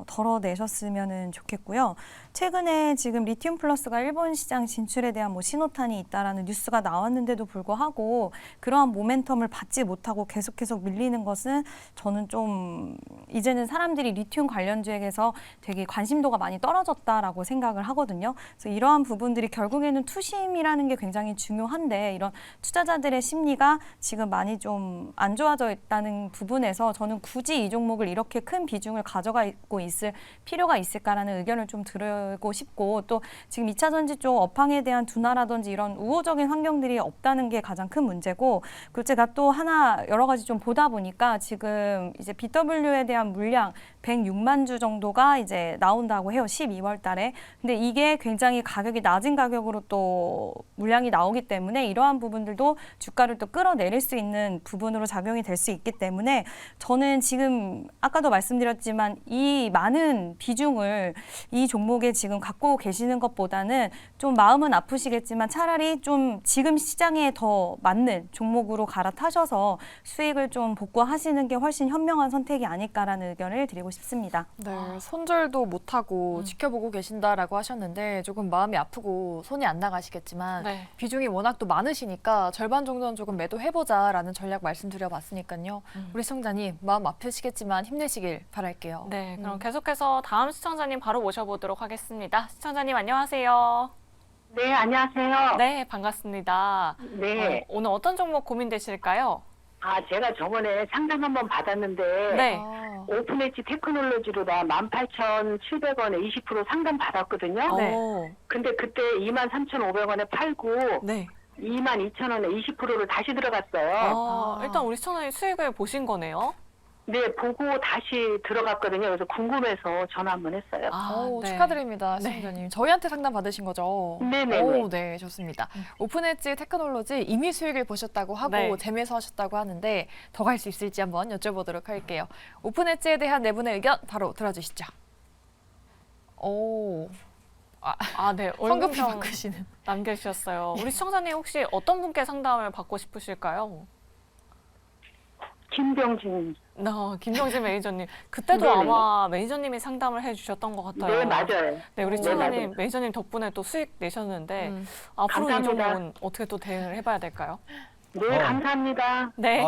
덜어내셨으면 좋겠고요. 최근에 지금 리튬 플러스가 일본 시장 진출에 대한 뭐 신호탄이 있다라는 뉴스가 나왔는데도 불구하고 그러한 모멘텀을 받지 못하고 계속 밀리는 것은 저는 좀 이제는 사람들이 리튬 관련주에게서 되게 관심도가 많이 떨어졌다라고 생각을 하거든요. 그래서 이러한 부분들이 결국에는 투시 투심이라는 게 굉장히 중요한데 이런 투자자들의 심리가 지금 많이 좀 안 좋아져 있다는 부분에서 저는 굳이 이 종목을 이렇게 큰 비중을 가져가고 있을 필요가 있을까라는 의견을 좀 들고 싶고 또 지금 2차 전지 쪽 업황에 대한 둔화라든지 이런 우호적인 환경들이 없다는 게 가장 큰 문제고 그리고 제가 또 하나 여러 가지 좀 보다 보니까 지금 이제 BW에 대한 물량 106만 주 정도가 이제 나온다고 해요. 12월 달에. 근데 이게 굉장히 가격이 낮은 가격으로 또 물량이 나오기 때문에 이러한 부분들도 주가를 또 끌어내릴 수 있는 부분으로 작용이 될 수 있기 때문에 저는 지금 아까도 말씀드렸지만 이 많은 비중을 이 종목에 지금 갖고 계시는 것보다는 좀 마음은 아프시겠지만 차라리 좀 지금 시장에 더 맞는 종목으로 갈아타셔서 수익을 좀 복구하시는 게 훨씬 현명한 선택이 아닐까라는 의견을 드리고 싶습니다. 네, 손절도 못하고 지켜보고 계신다라고 하셨는데 조금 마음이 아프고 손이 안 나가시겠지만 네. 비중이 워낙 또 많으시니까 절반 정도는 조금 매도해보자라는 전략 말씀드려봤으니까요. 우리 시청자님 마음 아프시겠지만 힘내시길 바랄게요. 네, 그럼 계속해서 다음 시청자님 바로 모셔보도록 하겠습니다. 시청자님 안녕하세요. 네, 안녕하세요. 네, 반갑습니다. 네. 오늘 어떤 종목 고민되실까요? 제가 저번에 상담 한번 받았는데 네. 오픈엣지 테크놀로지로 나 18,700원에 20% 상담 받았거든요. 네. 근데 그때 23,500원에 팔고 네. 22,000원에 20%를 다시 들어갔어요. 일단 우리 시청자님 수익을 보신 거네요. 네, 보고 다시 들어갔거든요. 그래서 궁금해서 전화 한번 했어요. 오, 네. 축하드립니다, 네. 시청자님. 저희한테 상담 받으신 거죠? 네네네. 오, 네, 좋습니다. 오픈엣지 테크놀로지 이미 수익을 보셨다고 하고 네. 재매수 하셨다고 하는데 더 갈 수 있을지 한번 여쭤보도록 할게요. 오픈엣지에 대한 네 분의 의견 바로 들어주시죠. 오, 네. 성급히 얼굴형 바꾸시는. 남겨주셨어요. 우리 시청자님 혹시 어떤 분께 상담을 받고 싶으실까요? 김병진. 김병진 매니저님. 그때도 네네. 아마 매니저님이 상담을 해주셨던 것 같아요. 네, 맞아요. 네, 우리 네, 시청자님, 맞아요. 매니저님 덕분에 또 수익 내셨는데 앞으로 이 감사합니다. 종목은 어떻게 또 대응을 해봐야 될까요? 네, 감사합니다. 네.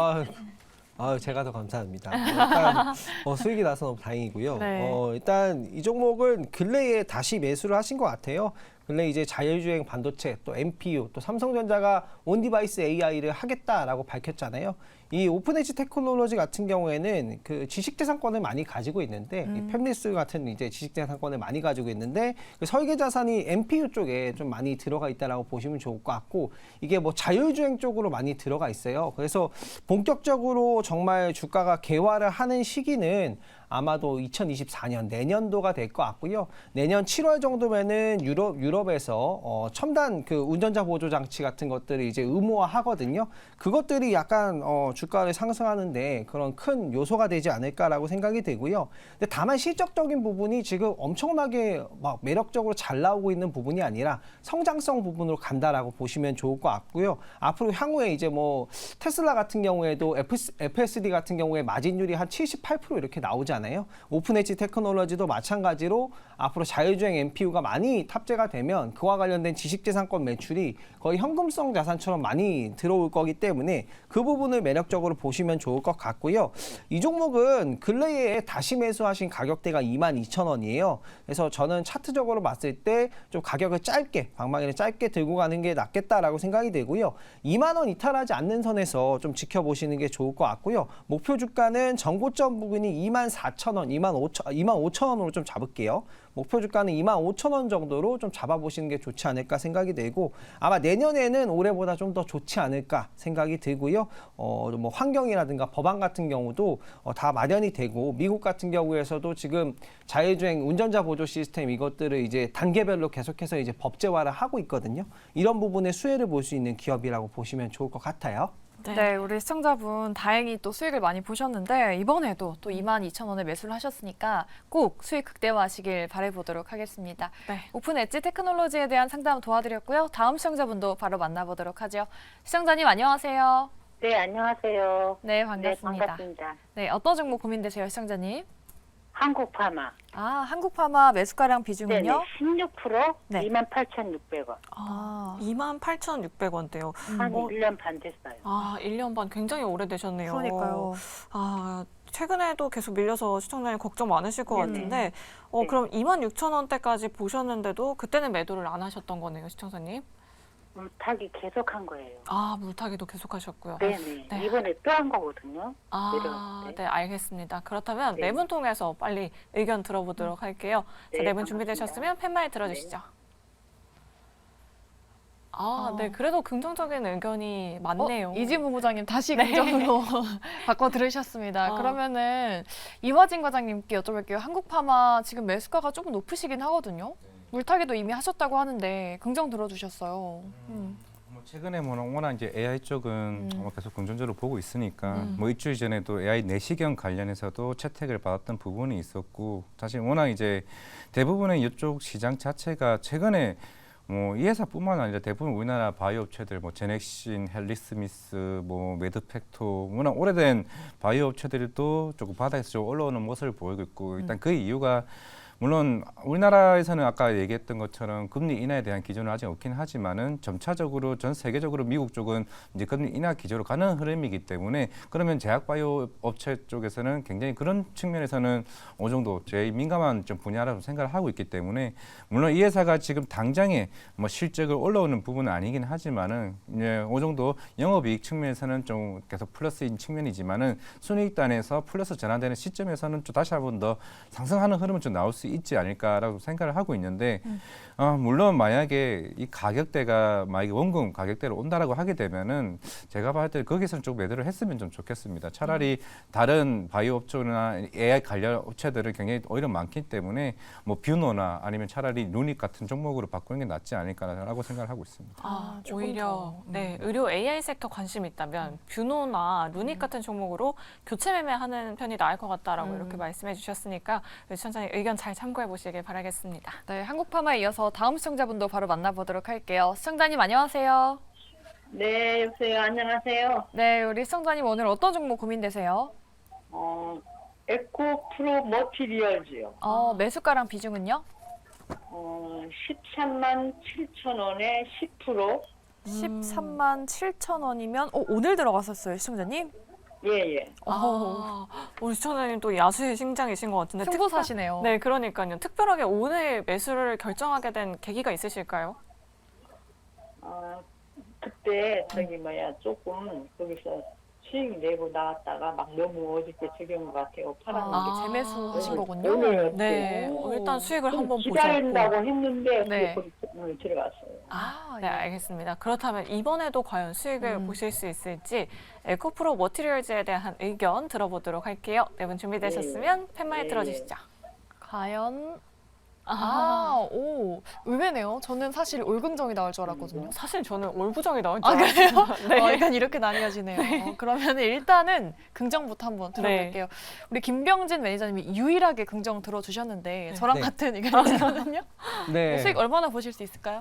제가 더 감사합니다. 일단 수익이 나서 너무 다행이고요. 네. 일단 이 종목은 근래에 다시 매수를 하신 것 같아요. 근래 이제 자율주행 반도체, 또 NPU, 또 삼성전자가 온디바이스 AI를 하겠다라고 밝혔잖아요. 이 오픈엣지 테크놀로지 같은 경우에는 그 지식재산권을 많이 가지고 있는데 이 팹리스 같은 이제 지식재산권을 많이 가지고 있는데 그 설계 자산이 NPU 쪽에 좀 많이 들어가 있다라고 보시면 좋을 것 같고 이게 뭐 자율주행 쪽으로 많이 들어가 있어요. 그래서 본격적으로 정말 주가가 개화를 하는 시기는 아마도 2024년 내년도가 될 것 같고요. 내년 7월 정도면은 유럽에서 첨단 그 운전자 보조 장치 같은 것들이 이제 의무화하거든요. 그것들이 약간 주가를 상승하는데 그런 큰 요소가 되지 않을까라고 생각이 되고요. 근데 다만 실적적인 부분이 지금 엄청나게 막 매력적으로 잘 나오고 있는 부분이 아니라 성장성 부분으로 간다라고 보시면 좋을 것 같고요. 앞으로 향후에 이제 뭐 테슬라 같은 경우에도 FSD 같은 경우에 마진율이 한 78% 이렇게 나오잖아요. 오픈엣지 테크놀로지도 마찬가지로 앞으로 자율주행 NPU가 많이 탑재가 되면 그와 관련된 지식재산권 매출이 거의 현금성 자산처럼 많이 들어올 거기 때문에 그 부분을 매력적으로 보시면 좋을 것 같고요. 이 종목은 근래에 다시 매수하신 가격대가 22,000원이에요. 그래서 저는 차트적으로 봤을 때 좀 가격을 짧게, 방망이를 짧게 들고 가는 게 낫겠다라고 생각이 되고요. 2만 원 이탈하지 않는 선에서 좀 지켜보시는 게 좋을 것 같고요. 목표 주가는 전고점 부분이 24,000원, 25,000원으로 좀 잡을게요. 목표 주가는 25,000원 정도로 좀 잡아보시는 게 좋지 않을까 생각이 되고 아마 내년에는 올해보다 좀 더 좋지 않을까 생각이 들고요. 뭐 환경이라든가 법안 같은 경우도 다 마련이 되고 미국 같은 경우에서도 지금 자율주행 운전자 보조 시스템 이것들을 이제 단계별로 계속해서 이제 법제화를 하고 있거든요. 이런 부분에 수혜를 볼 수 있는 기업이라고 보시면 좋을 것 같아요. 네, 우리 시청자분 다행히 또 수익을 많이 보셨는데 이번에도 또 22,000원에 매수를 하셨으니까 꼭 수익 극대화하시길 바라보도록 하겠습니다. 네. 오픈 엣지 테크놀로지에 대한 상담 도와드렸고요. 다음 시청자분도 바로 만나보도록 하죠. 시청자님 안녕하세요. 네, 안녕하세요. 네, 반갑습니다. 네, 반갑습니다. 네, 어떤 종목 고민되세요, 시청자님? 한국파마. 한국파마 매수가량 비중은요? 네네, 16%, 네. 28,600원. 28,600원대요. 한 1년 반 됐어요. 1년 반 굉장히 오래되셨네요. 그러니까요. 최근에도 계속 밀려서 시청자님 걱정 많으실 것 같은데 네. 그럼 26,000원대까지 보셨는데도 그때는 매도를 안 하셨던 거네요, 시청자님? 물타기 계속한 거예요. 아, 물타기도 계속하셨고요. 네네. 네. 이번에 또 한 거거든요. 아, 내려갔을 때. 네, 알겠습니다. 그렇다면 네. 네 분 통해서 빨리 의견 들어보도록 할게요. 네, 자, 네 분 반갑습니다. 준비되셨으면 팻말 들어주시죠. 아, 네, 그래도 긍정적인 의견이 많네요. 이진 본부장님 다시 긍정으로 바꿔 들으셨습니다. 그러면은 이화진 과장님께 여쭤볼게요. 한국파마 지금 매수가가 조금 높으시긴 하거든요. 물타기도 이미 하셨다고 하는데 긍정 들어주셨어요. 뭐 최근에 뭐 워낙 이제 AI 쪽은 계속 긍정적으로 보고 있으니까 뭐 일주일 전에도 AI 내시경 관련해서도 채택을 받았던 부분이 있었고 사실 워낙 이제 대부분의 이쪽 시장 자체가 최근에 뭐 이 회사뿐만 아니라 대부분 우리나라 바이오 업체들 뭐 제넥신, 헬리스미스, 뭐 메드팩토 워낙 오래된 바이오 업체들도 조금 바닥에서 좀 올라오는 모습을 보이고 있고 일단 그 이유가 물론 우리나라에서는 아까 얘기했던 것처럼 금리 인하에 대한 기준은 아직 없긴 하지만은 점차적으로 전 세계적으로 미국 쪽은 이제 금리 인하 기조로 가는 흐름이기 때문에 그러면 제약바이오 업체 쪽에서는 굉장히 그런 측면에서는 어느 정도 제일 민감한 좀 분야라고 생각을 하고 있기 때문에 물론 이 회사가 지금 당장에 뭐 실적을 올라오는 부분은 아니긴 하지만은 이제 어느 정도 영업이익 측면에서는 좀 계속 플러스인 측면이지만은 순이익단에서 플러스 전환되는 시점에서는 좀 다시 한번 더 상승하는 흐름은 좀 나올 수 있지 않을까라고 생각을 하고 있는데 물론 만약에 이 가격대가 만약에 원금 가격대로 온다라고 하게 되면은 제가 봤을 때 거기서는 좀 매도를 했으면 좀 좋겠습니다. 차라리 다른 바이오 업체나 AI 관련 업체들은 굉장히 오히려 많기 때문에 뭐 뷰노나 아니면 차라리 루닉 같은 종목으로 바꾸는 게 낫지 않을까라고 생각을 하고 있습니다. 아, 오히려 네, 의료 AI 섹터 관심이 있다면 뷰노나 루닉 같은 종목으로 교체 매매하는 편이 나을 것 같다라고 이렇게 말씀해 주셨으니까 시청자님 의견 잘 참고해 보시길 바라겠습니다. 네, 한국파마에 이어서 다음 시청자분도 바로 만나보도록 할게요. 시청자님 안녕하세요. 네, 여보세요. 안녕하세요. 네, 우리 시청자님 오늘 어떤 종목 고민되세요? 에코 프로 머티리얼즈요. 매수가랑 비중은요? 13만 7천 원에 10%. 13만 7천 원이면 오늘 들어갔었어요, 시청자님? 예. 우리 시청자님 또 야수의 심장이신 것 같은데 승부사시네요. 네, 그러니까요. 특별하게 오늘 매수를 결정하게 된 계기가 있으실까요? 그때 조금 거기서 수익 내고 나왔다가 막 너무 어저께 지겨운 것 같아요. 팔았는데. 재매수 하신 거군요. 오늘 네, 일단 수익을 한번 보셨고. 기다린다고 했는데 네. 오늘 들어갔어요. 네, 알겠습니다. 그렇다면 이번에도 과연 수익을 보실 수 있을지 에코프로 머티리얼즈에 대한 의견 들어보도록 할게요. 네 분 준비되셨으면 팻말 네. 들어주시죠. 과연 의외네요. 저는 사실 올긍정이 나올 줄 알았거든요. 사실 저는 올부정이 나올 줄 그래요? 알았어요. 네. 일단 이렇게 나뉘어지네요. 그러면 일단은 긍정부터 한번 들어볼게요. 우리 김병진 매니저님이 유일하게 긍정 들어주셨는데 저랑 네. 같은 의견이거든요. 네. 수익 얼마나 보실 수 있을까요?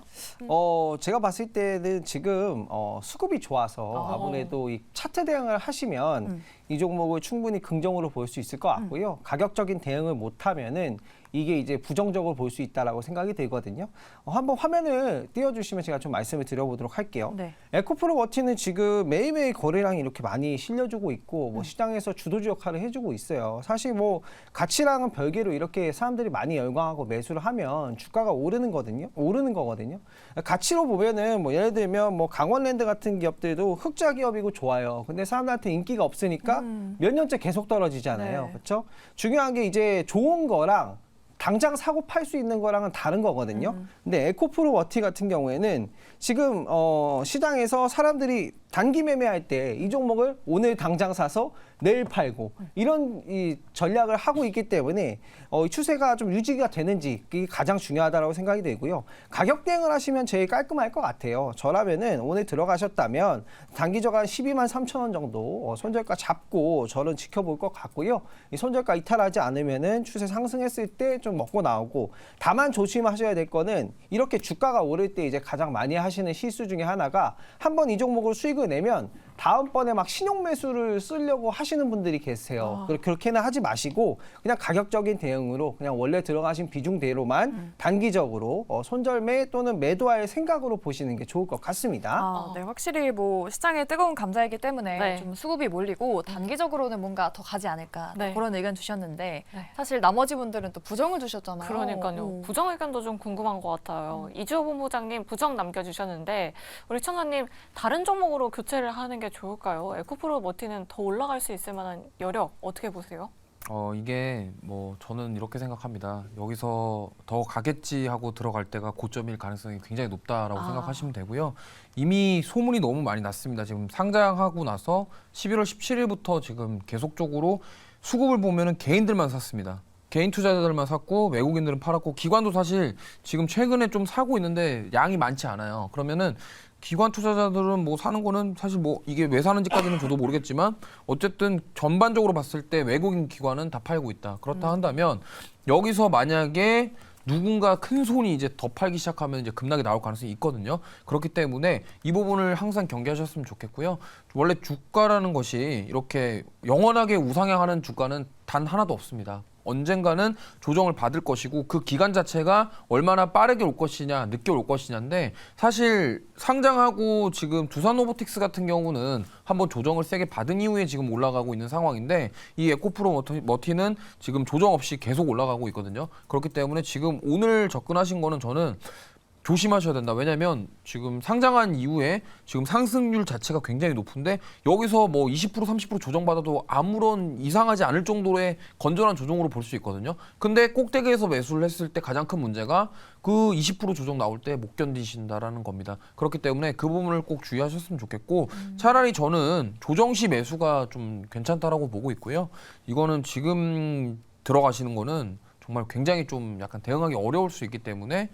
제가 봤을 때는 지금 수급이 좋아서 아무래도 이 차트 대응을 하시면 이 종목을 충분히 긍정으로 볼 수 있을 것 같고요. 가격적인 대응을 못하면은 이게 이제 부정적으로 볼 수 있다라고 생각이 들거든요. 한번 화면을 띄워주시면 제가 좀 말씀을 드려보도록 할게요. 네. 에코프로 워치는 지금 매일매일 거래량이 이렇게 많이 실려주고 있고 뭐 시장에서 주도주 역할을 해주고 있어요. 사실 뭐 가치랑은 별개로 이렇게 사람들이 많이 열광하고 매수를 하면 주가가 오르는 거거든요. 가치로 보면은 뭐 예를 들면 뭐 강원랜드 같은 기업들도 흑자 기업이고 좋아요. 근데 사람들한테 인기가 없으니까 몇 년째 계속 떨어지잖아요. 네. 그렇죠? 중요한 게 이제 좋은 거랑 당장 사고 팔 수 있는 거랑은 다른 거거든요. 근데 에코프로 워티 같은 경우에는 지금 시장에서 사람들이 단기 매매할 때 이 종목을 오늘 당장 사서 내일 팔고 이런 이 전략을 하고 있기 때문에 이 추세가 좀 유지가 되는지 그게 가장 중요하다고 생각이 되고요. 가격 대응을 하시면 제일 깔끔할 것 같아요. 저라면은 오늘 들어가셨다면 단기적 한 12만 3천 원 정도 손절가 잡고 저는 지켜볼 것 같고요. 이 손절가 이탈하지 않으면은 추세 상승했을 때 좀 먹고 나오고 다만 조심하셔야 될 거는 이렇게 주가가 오를 때 이제 가장 많이 하시는 실수 중에 하나가 한번 이 종목으로 수익을 내면 다음번에 막 신용 매수를 쓰려고 하시는 분들이 계세요. 그렇게는 하지 마시고 그냥 가격적인 대응으로 그냥 원래 들어가신 비중대로만 단기적으로 손절매 또는 매도할 생각으로 보시는 게 좋을 것 같습니다. 네, 확실히 뭐 시장에 뜨거운 감자이기 때문에 네. 좀 수급이 몰리고 단기적으로는 뭔가 더 가지 않을까 네. 그런 의견 주셨는데 네. 사실 나머지 분들은 또 부정을 주셨잖아요. 그러니까요. 부정 의견도 좀 궁금한 것 같아요. 이주호 본부장님 부정 남겨주셨는데 우리 청사님 다른 종목으로 교체를 하는 게 좋을까요? 에코프로 머티는 더 올라갈 수 있을 만한 여력 어떻게 보세요? 이게 뭐 저는 이렇게 생각합니다. 여기서 더 가겠지 하고 들어갈 때가 고점일 가능성이 굉장히 높다라고 생각하시면 되고요. 이미 소문이 너무 많이 났습니다. 지금 상장하고 나서 11월 17일부터 지금 계속적으로 수급을 보면은 개인들만 샀습니다. 개인 투자자들만 샀고 외국인들은 팔았고 기관도 사실 지금 최근에 좀 사고 있는데 양이 많지 않아요. 그러면은 기관 투자자들은 뭐 사는 거는 사실 뭐 이게 왜 사는지까지는 저도 모르겠지만 어쨌든 전반적으로 봤을 때 외국인 기관은 다 팔고 있다. 그렇다 한다면 여기서 만약에 누군가 큰 손이 이제 더 팔기 시작하면 이제 급락이 나올 가능성이 있거든요. 그렇기 때문에 이 부분을 항상 경계하셨으면 좋겠고요. 원래 주가라는 것이 이렇게 영원하게 우상향하는 주가는 단 하나도 없습니다. 언젠가는 조정을 받을 것이고 그 기간 자체가 얼마나 빠르게 올 것이냐 늦게 올 것이냐인데 사실 상장하고 지금 두산로보틱스 같은 경우는 한번 조정을 세게 받은 이후에 지금 올라가고 있는 상황인데 이 에코프로 머티는 지금 조정 없이 계속 올라가고 있거든요. 그렇기 때문에 지금 오늘 접근하신 거는 저는 조심하셔야 된다. 왜냐하면 지금 상장한 이후에 지금 상승률 자체가 굉장히 높은데 여기서 뭐 20% 30% 조정받아도 아무런 이상하지 않을 정도의 건전한 조정으로 볼 수 있거든요. 근데 꼭대기에서 매수를 했을 때 가장 큰 문제가 그 20% 조정 나올 때 못 견디신다라는 겁니다. 그렇기 때문에 그 부분을 꼭 주의하셨으면 좋겠고 차라리 저는 조정 시 매수가 좀 괜찮다라고 보고 있고요. 이거는 지금 들어가시는 거는 정말 굉장히 좀 약간 대응하기 어려울 수 있기 때문에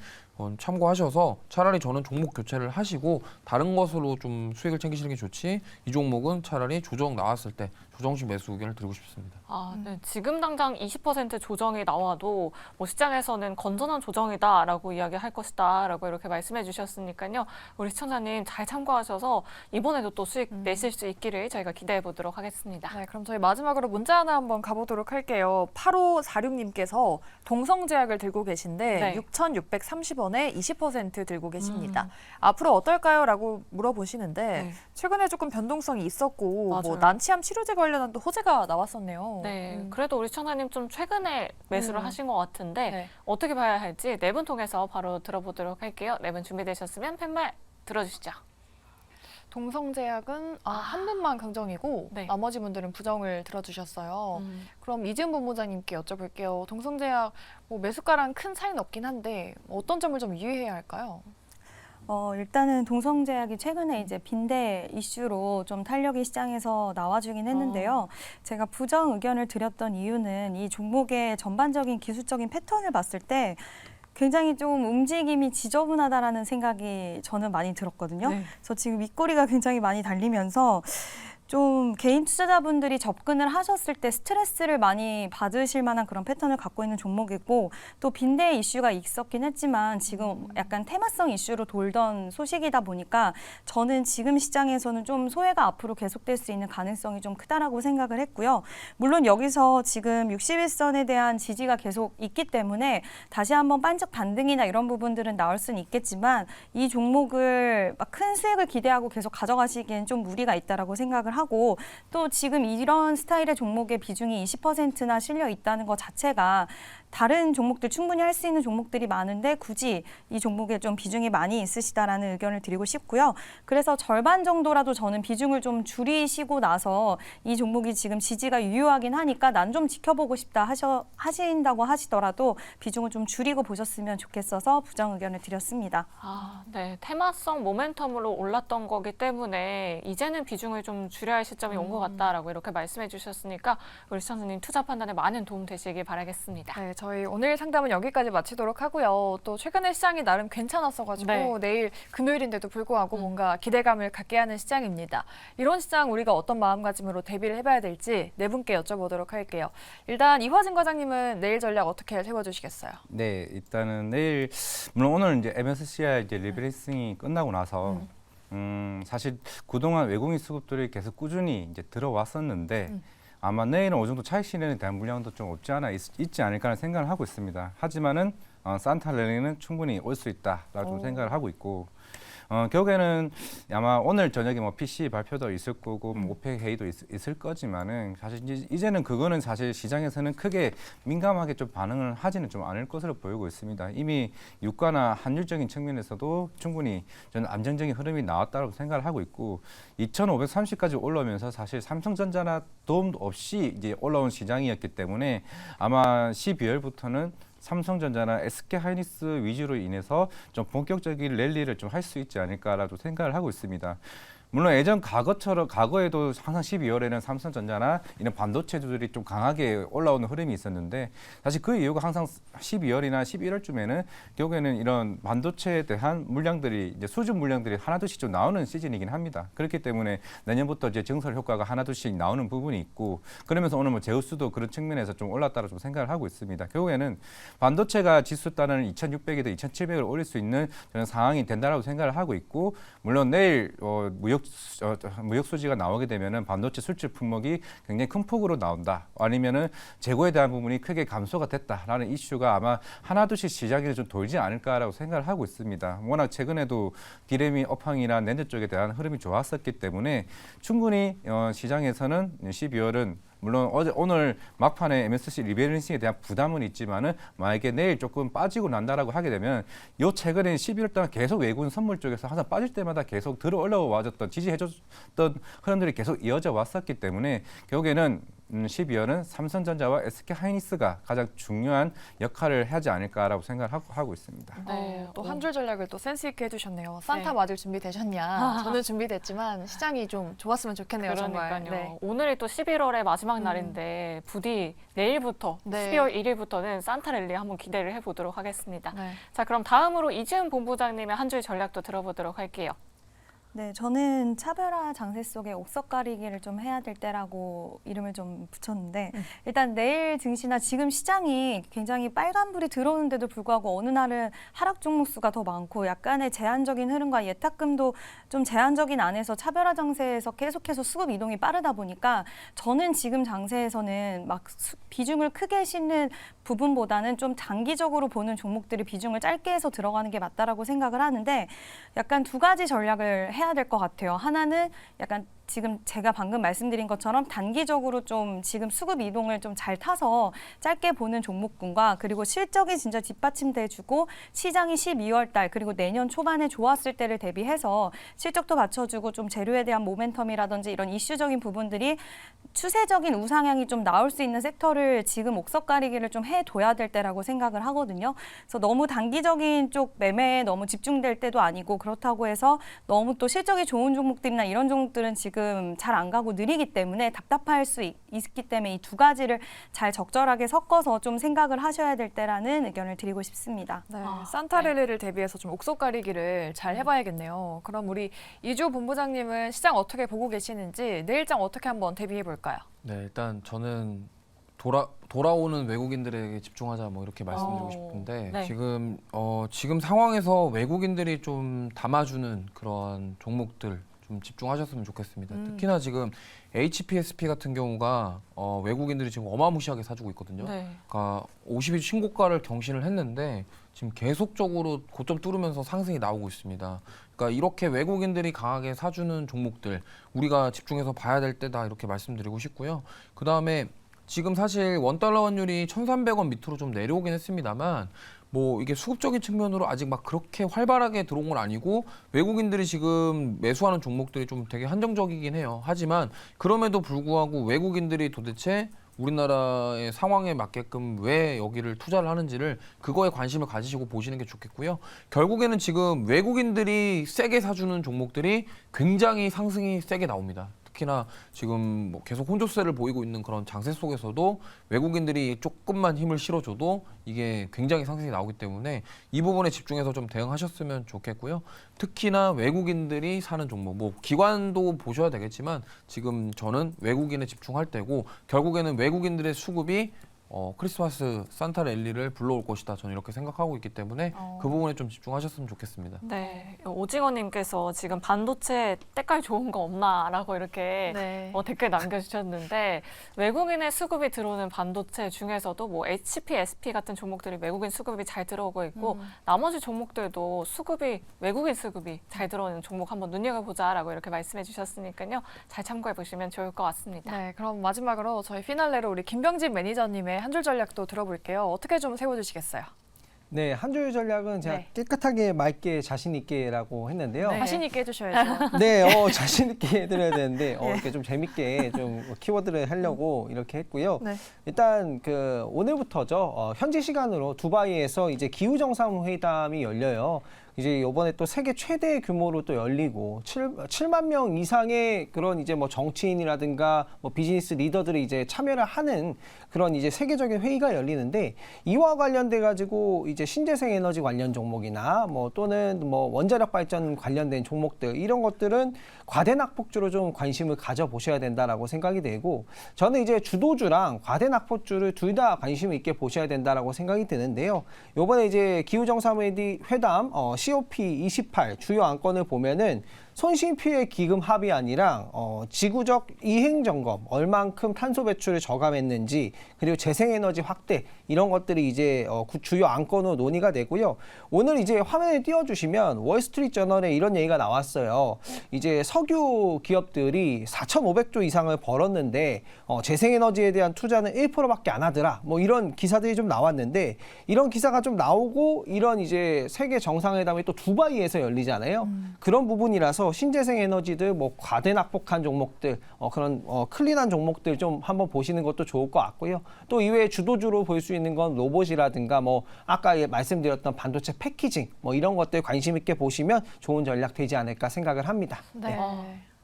참고하셔서 차라리 저는 종목 교체를 하시고 다른 것으로 좀 수익을 챙기시는 게 좋지 이 종목은 차라리 조정 나왔을 때 조정식 매수 의견을 드리고 싶습니다. 네. 지금 당장 20% 조정이 나와도 뭐 시장에서는 건전한 조정이다라고 이야기할 것이다라고 이렇게 말씀해 주셨으니까요. 우리 시청자님 잘 참고하셔서 이번에도 또 수익 내실 수 있기를 저희가 기대해 보도록 하겠습니다. 네, 그럼 저희 마지막으로 문자 하나 한번 가보도록 할게요. 8546님께서 동성제약을 들고 계신데 네. 6,630원에 20% 들고 계십니다. 앞으로 어떨까요? 라고 물어보시는데 네. 최근에 조금 변동성이 있었고 뭐 맞아요. 난치암 치료제 관련한 또 호재가 나왔었네요. 네, 그래도 우리 시청자님 좀 최근에 매수를 하신 것 같은데 네. 어떻게 봐야 할지 네 분 통해서 바로 들어보도록 할게요. 네 분 준비되셨으면 팻말 들어주시죠. 동성제약은 한 분만 긍정이고 네. 나머지 분들은 부정을 들어주셨어요. 그럼 이지은 본부장님께 여쭤볼게요. 동성제약 뭐 매수가랑 큰 차이는 없긴 한데 어떤 점을 좀 유의해야 할까요? 일단은 동성제약이 최근에 이제 빈대 이슈로 좀 탄력이 시장에서 나와주긴 했는데요. 제가 부정 의견을 드렸던 이유는 이 종목의 전반적인 기술적인 패턴을 봤을 때 굉장히 좀 움직임이 지저분하다라는 생각이 저는 많이 들었거든요. 네. 그래서 지금 윗꼬리가 굉장히 많이 달리면서 좀 개인 투자자분들이 접근을 하셨을 때 스트레스를 많이 받으실 만한 그런 패턴을 갖고 있는 종목이고 또 빈대 이슈가 있었긴 했지만 지금 약간 테마성 이슈로 돌던 소식이다 보니까 저는 지금 시장에서는 좀 소외가 앞으로 계속될 수 있는 가능성이 좀 크다라고 생각을 했고요. 물론 여기서 지금 61선에 대한 지지가 계속 있기 때문에 다시 한번 반짝 반등이나 이런 부분들은 나올 수는 있겠지만 이 종목을 막 큰 수익을 기대하고 계속 가져가시기엔 좀 무리가 있다라고 생각을 하고 또 지금 이런 스타일의 종목의 비중이 20%나 실려 있다는 것 자체가 다른 종목들 충분히 할 수 있는 종목들이 많은데 굳이 이 종목에 좀 비중이 많이 있으시다라는 의견을 드리고 싶고요. 그래서 절반 정도라도 저는 비중을 좀 줄이시고 나서 이 종목이 지금 지지가 유효하긴 하니까 난 좀 지켜보고 싶다 하신다고 하시더라도 비중을 좀 줄이고 보셨으면 좋겠어서 부정 의견을 드렸습니다. 네. 테마성 모멘텀으로 올랐던 거기 때문에 이제는 비중을 좀 줄여야 할 시점이 온 것 같다라고 이렇게 말씀해 주셨으니까 우리 시청자님 투자 판단에 많은 도움 되시길 바라겠습니다. 네, 저희 오늘 상담은 여기까지 마치도록 하고요. 또 최근에 시장이 나름 괜찮았어가지고 네. 내일 금요일인데도 불구하고 뭔가 기대감을 갖게 하는 시장입니다. 이런 시장 우리가 어떤 마음가짐으로 대비를 해봐야 될지 네 분께 여쭤보도록 할게요. 일단 이화진 과장님은 내일 전략 어떻게 세워주시겠어요? 네, 일단은 내일 물론 오늘 이제 MSCI 이제 리밸런싱이 끝나고 나서 사실 그동안 외국인 수급들이 계속 꾸준히 이제 들어왔었는데 아마 내일은 어느 정도 차익 실현에 대한 물량도 좀 없지 않아 있지 않을까라는 생각을 하고 있습니다. 하지만은 산타 랠리는 충분히 올 수 있다라고 좀 생각을 하고 있고 결국에는 아마 오늘 저녁에 뭐 PC 발표도 있을 거고 뭐 오펙 회의도 있을 거지만은 사실 이제는 그거는 사실 시장에서는 크게 민감하게 좀 반응을 하지는 좀 않을 것으로 보이고 있습니다. 이미 유가나 환율적인 측면에서도 충분히 저는 안정적인 흐름이 나왔다고 생각을 하고 있고 2,530까지 올라오면서 사실 삼성전자나 도움도 없이 이제 올라온 시장이었기 때문에 아마 12월부터는 삼성전자나 SK하이닉스 위주로 인해서 좀 본격적인 랠리를 좀 할 수 있지 않을까라고 생각을 하고 있습니다. 물론 예전 과거에도 항상 12월에는 삼성전자나 이런 반도체들이 좀 강하게 올라오는 흐름이 있었는데 사실 그 이유가 항상 12월이나 11월쯤에는 결국에는 이런 반도체에 대한 물량들이 이제 수준 물량들이 하나둘씩 좀 나오는 시즌이긴 합니다. 그렇기 때문에 내년부터 이제 증설 효과가 하나둘씩 나오는 부분이 있고 그러면서 오늘 뭐 제우스도 그런 측면에서 좀 올랐다고 좀 생각을 하고 있습니다. 결국에는 반도체가 지수 따르는 2,600에서 2,700을 올릴 수 있는 그런 상황이 된다라고 생각을 하고 있고 물론 내일 무역 수지가 나오게 되면은 반도체 수출 품목이 굉장히 큰 폭으로 나온다. 아니면은 재고에 대한 부분이 크게 감소가 됐다라는 이슈가 아마 하나둘씩 시장에 좀 돌지 않을까라고 생각을 하고 있습니다. 워낙 최근에도 디램이 업황이나 낸드 쪽에 대한 흐름이 좋았었기 때문에 충분히 시장에서는 12월은 물론 오늘 막판에 MSC 리밸런싱에 대한 부담은 있지만은 만약에 내일 조금 빠지고 난다라고 하게 되면 요 최근에 11월 동안 계속 외국인 선물 쪽에서 항상 빠질 때마다 계속 들어 올라와줬던 지지해줬던 흐름들이 계속 이어져 왔었기 때문에 결국에는 12월은 삼성전자와 SK하이닉스가 가장 중요한 역할을 하지 않을까라고 생각을 하고 있습니다. 네, 또 한 줄 전략을 또 센스 있게 해주셨네요. 산타 네. 맞을 준비 되셨냐? 저는 준비됐지만 시장이 좀 좋았으면 좋겠네요. 그러니까요. 정말. 네. 오늘이 또 11월의 마지막 날인데 부디 내일부터 네. 12월 1일부터는 산타 랠리 한번 기대를 해보도록 하겠습니다. 네. 자, 그럼 다음으로 이지은 본부장님의 한 줄 전략도 들어보도록 할게요. 네, 저는 차별화 장세 속에 옥석 가리기를 좀 해야 될 때라고 이름을 좀 붙였는데 일단 내일 증시나 지금 시장이 굉장히 빨간불이 들어오는데도 불구하고 어느 날은 하락 종목 수가 더 많고 약간의 제한적인 흐름과 예탁금도 좀 제한적인 안에서 차별화 장세에서 계속해서 수급 이동이 빠르다 보니까 저는 지금 장세에서는 막 비중을 크게 싣는 부분보다는 좀 장기적으로 보는 종목들이 비중을 짧게 해서 들어가는 게 맞다라고 생각을 하는데 약간 두 가지 전략을 해야 될 것 같아요. 하나는 약간 지금 제가 방금 말씀드린 것처럼 단기적으로 좀 지금 수급 이동을 좀 잘 타서 짧게 보는 종목군과 그리고 실적이 진짜 뒷받침돼주고 시장이 12월 달 그리고 내년 초반에 좋았을 때를 대비해서 실적도 받쳐주고 좀 재료에 대한 모멘텀이라든지 이런 이슈적인 부분들이 추세적인 우상향이 좀 나올 수 있는 섹터를 지금 옥석 가리기를 좀 해둬야 될 때라고 생각을 하거든요. 그래서 너무 단기적인 쪽 매매에 너무 집중될 때도 아니고 그렇다고 해서 너무 또 실적이 좋은 종목들이나 이런 종목들은 지금 잘 안 가고 느리기 때문에 답답할 수 있기 때문에 이 두 가지를 잘 적절하게 섞어서 좀 생각을 하셔야 될 때라는 의견을 드리고 싶습니다. 네, 산타 랠리를 대비해서 좀 옥석 가리기를 잘 해봐야겠네요. 그럼 우리 이주 본부장님은 시장 어떻게 보고 계시는지 내일장 어떻게 한번 대비해 볼까요? 네, 일단 저는 돌아오는 외국인들에게 집중하자 뭐 이렇게 말씀드리고 싶은데 네. 지금 상황에서 외국인들이 좀 담아주는 그런 종목들 좀 집중하셨으면 좋겠습니다. 특히나 지금 HPSP 같은 경우가 외국인들이 지금 어마무시하게 사주고 있거든요. 네. 그러니까 50일 신고가를 경신을 했는데 지금 계속적으로 고점 뚫으면서 상승이 나오고 있습니다. 그러니까 이렇게 외국인들이 강하게 사주는 종목들 우리가 집중해서 봐야 될 때다 이렇게 말씀드리고 싶고요. 그 다음에 지금 사실 원달러 환율이 1,300원 밑으로 좀 내려오긴 했습니다만 뭐 이게 수급적인 측면으로 아직 막 그렇게 활발하게 들어온 건 아니고 외국인들이 지금 매수하는 종목들이 좀 되게 한정적이긴 해요. 하지만 그럼에도 불구하고 외국인들이 도대체 우리나라의 상황에 맞게끔 왜 여기를 투자를 하는지를 그거에 관심을 가지시고 보시는 게 좋겠고요. 결국에는 지금 외국인들이 세게 사주는 종목들이 굉장히 상승이 세게 나옵니다. 특히나 지금 뭐 계속 혼조세를 보이고 있는 그런 장세 속에서도 외국인들이 조금만 힘을 실어줘도 이게 굉장히 상승이 나오기 때문에 이 부분에 집중해서 좀 대응하셨으면 좋겠고요. 특히나 외국인들이 사는 종목, 뭐 기관도 보셔야 되겠지만 지금 저는 외국인에 집중할 때고 결국에는 외국인들의 수급이 크리스마스 산타 랠리를 불러올 것이다. 저는 이렇게 생각하고 있기 때문에 그 부분에 좀 집중하셨으면 좋겠습니다. 네, 오징어님께서 지금 반도체 때깔 좋은 거 없나라고 이렇게 네. 댓글 남겨주셨는데 외국인의 수급이 들어오는 반도체 중에서도 뭐 HP, SP 같은 종목들이 외국인 수급이 잘 들어오고 있고 나머지 종목들도 외국인 수급이 잘 들어오는 종목 한번 눈여겨보자라고 이렇게 말씀해주셨으니까요. 잘 참고해 보시면 좋을 것 같습니다. 네, 그럼 마지막으로 저희 피날레로 우리 김병진 매니저님의 한 줄 전략도 들어볼게요. 어떻게 좀 세워주시겠어요? 네, 한 줄 전략은 제가 네. 깨끗하게 맑게 자신 있게라고 했는데요. 네. 자신 있게 해주셔야죠. 네, 자신 있게 해드려야 되는데 이렇게 좀 재밌게 좀 키워드를 하려고 이렇게 했고요. 네. 일단 오늘부터죠. 현지 시간으로 두바이에서 이제 기후 정상회담이 열려요. 이제 이번에 또 세계 최대 규모로 또 열리고 7만 명 이상의 그런 이제 뭐 정치인이라든가 뭐 비즈니스 리더들이 이제 참여를 하는 그런 이제 세계적인 회의가 열리는데 이와 관련돼 가지고 이제 신재생 에너지 관련 종목이나 뭐 또는 뭐 원자력 발전 관련된 종목들 이런 것들은 과대 낙폭주로 좀 관심을 가져 보셔야 된다라고 생각이 되고 저는 이제 주도주랑 과대 낙폭주를 둘 다 관심 있게 보셔야 된다라고 생각이 드는데요. 요번에 이제 기후 정상회담 COP28 주요 안건을 보면은 손실 피해 기금 합의안이랑 지구적 이행 점검, 얼만큼 탄소 배출을 저감했는지, 그리고 재생에너지 확대 이런 것들이 이제 주요 안건으로 논의가 되고요. 오늘 이제 화면에 띄워주시면 월스트리트 저널에 이런 얘기가 나왔어요. 이제 석유 기업들이 4,500조 이상을 벌었는데 재생에너지에 대한 투자는 1%밖에 안 하더라. 뭐 이런 기사들이 좀 나왔는데 이런 기사가 좀 나오고 이런 이제 세계 정상회담이 또 두바이에서 열리잖아요. 그런 부분이라서 신재생 에너지들, 뭐 과대 낙폭한 종목들, 그런 클린한 종목들 좀 한번 보시는 것도 좋을 것 같고요. 또 이외에 주도주로 볼 수 있는 건 로봇이라든가 뭐 아까 말씀드렸던 반도체 패키징 뭐 이런 것들 관심 있게 보시면 좋은 전략 되지 않을까 생각을 합니다. 네.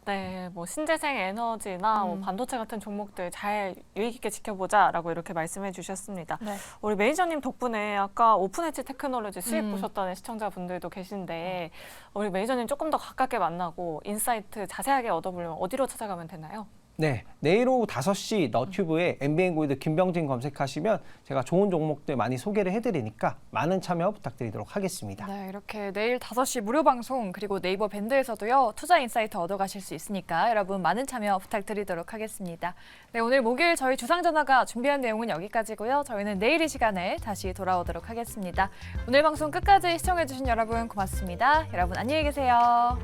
네, 뭐 신재생 에너지나 뭐 반도체 같은 종목들 잘 유의 깊게 지켜보자라고 이렇게 말씀해 주셨습니다. 네. 우리 매니저님 덕분에 아까 오픈엣지 테크놀로지 수익 보셨다는 시청자분들도 계신데 우리 매니저님 조금 더 가깝게 만나고 인사이트 자세하게 얻어보려면 어디로 찾아가면 되나요? 네, 내일 오후 5시 너튜브에 MBN 골드 김병진 검색하시면 제가 좋은 종목들 많이 소개를 해드리니까 많은 참여 부탁드리도록 하겠습니다. 네, 이렇게 내일 5시 무료 방송 그리고 네이버 밴드에서도요. 투자 인사이트 얻어가실 수 있으니까 여러분 많은 참여 부탁드리도록 하겠습니다. 네, 오늘 목요일 저희 주상전화가 준비한 내용은 여기까지고요. 저희는 내일 이 시간에 다시 돌아오도록 하겠습니다. 오늘 방송 끝까지 시청해주신 여러분 고맙습니다. 여러분 안녕히 계세요.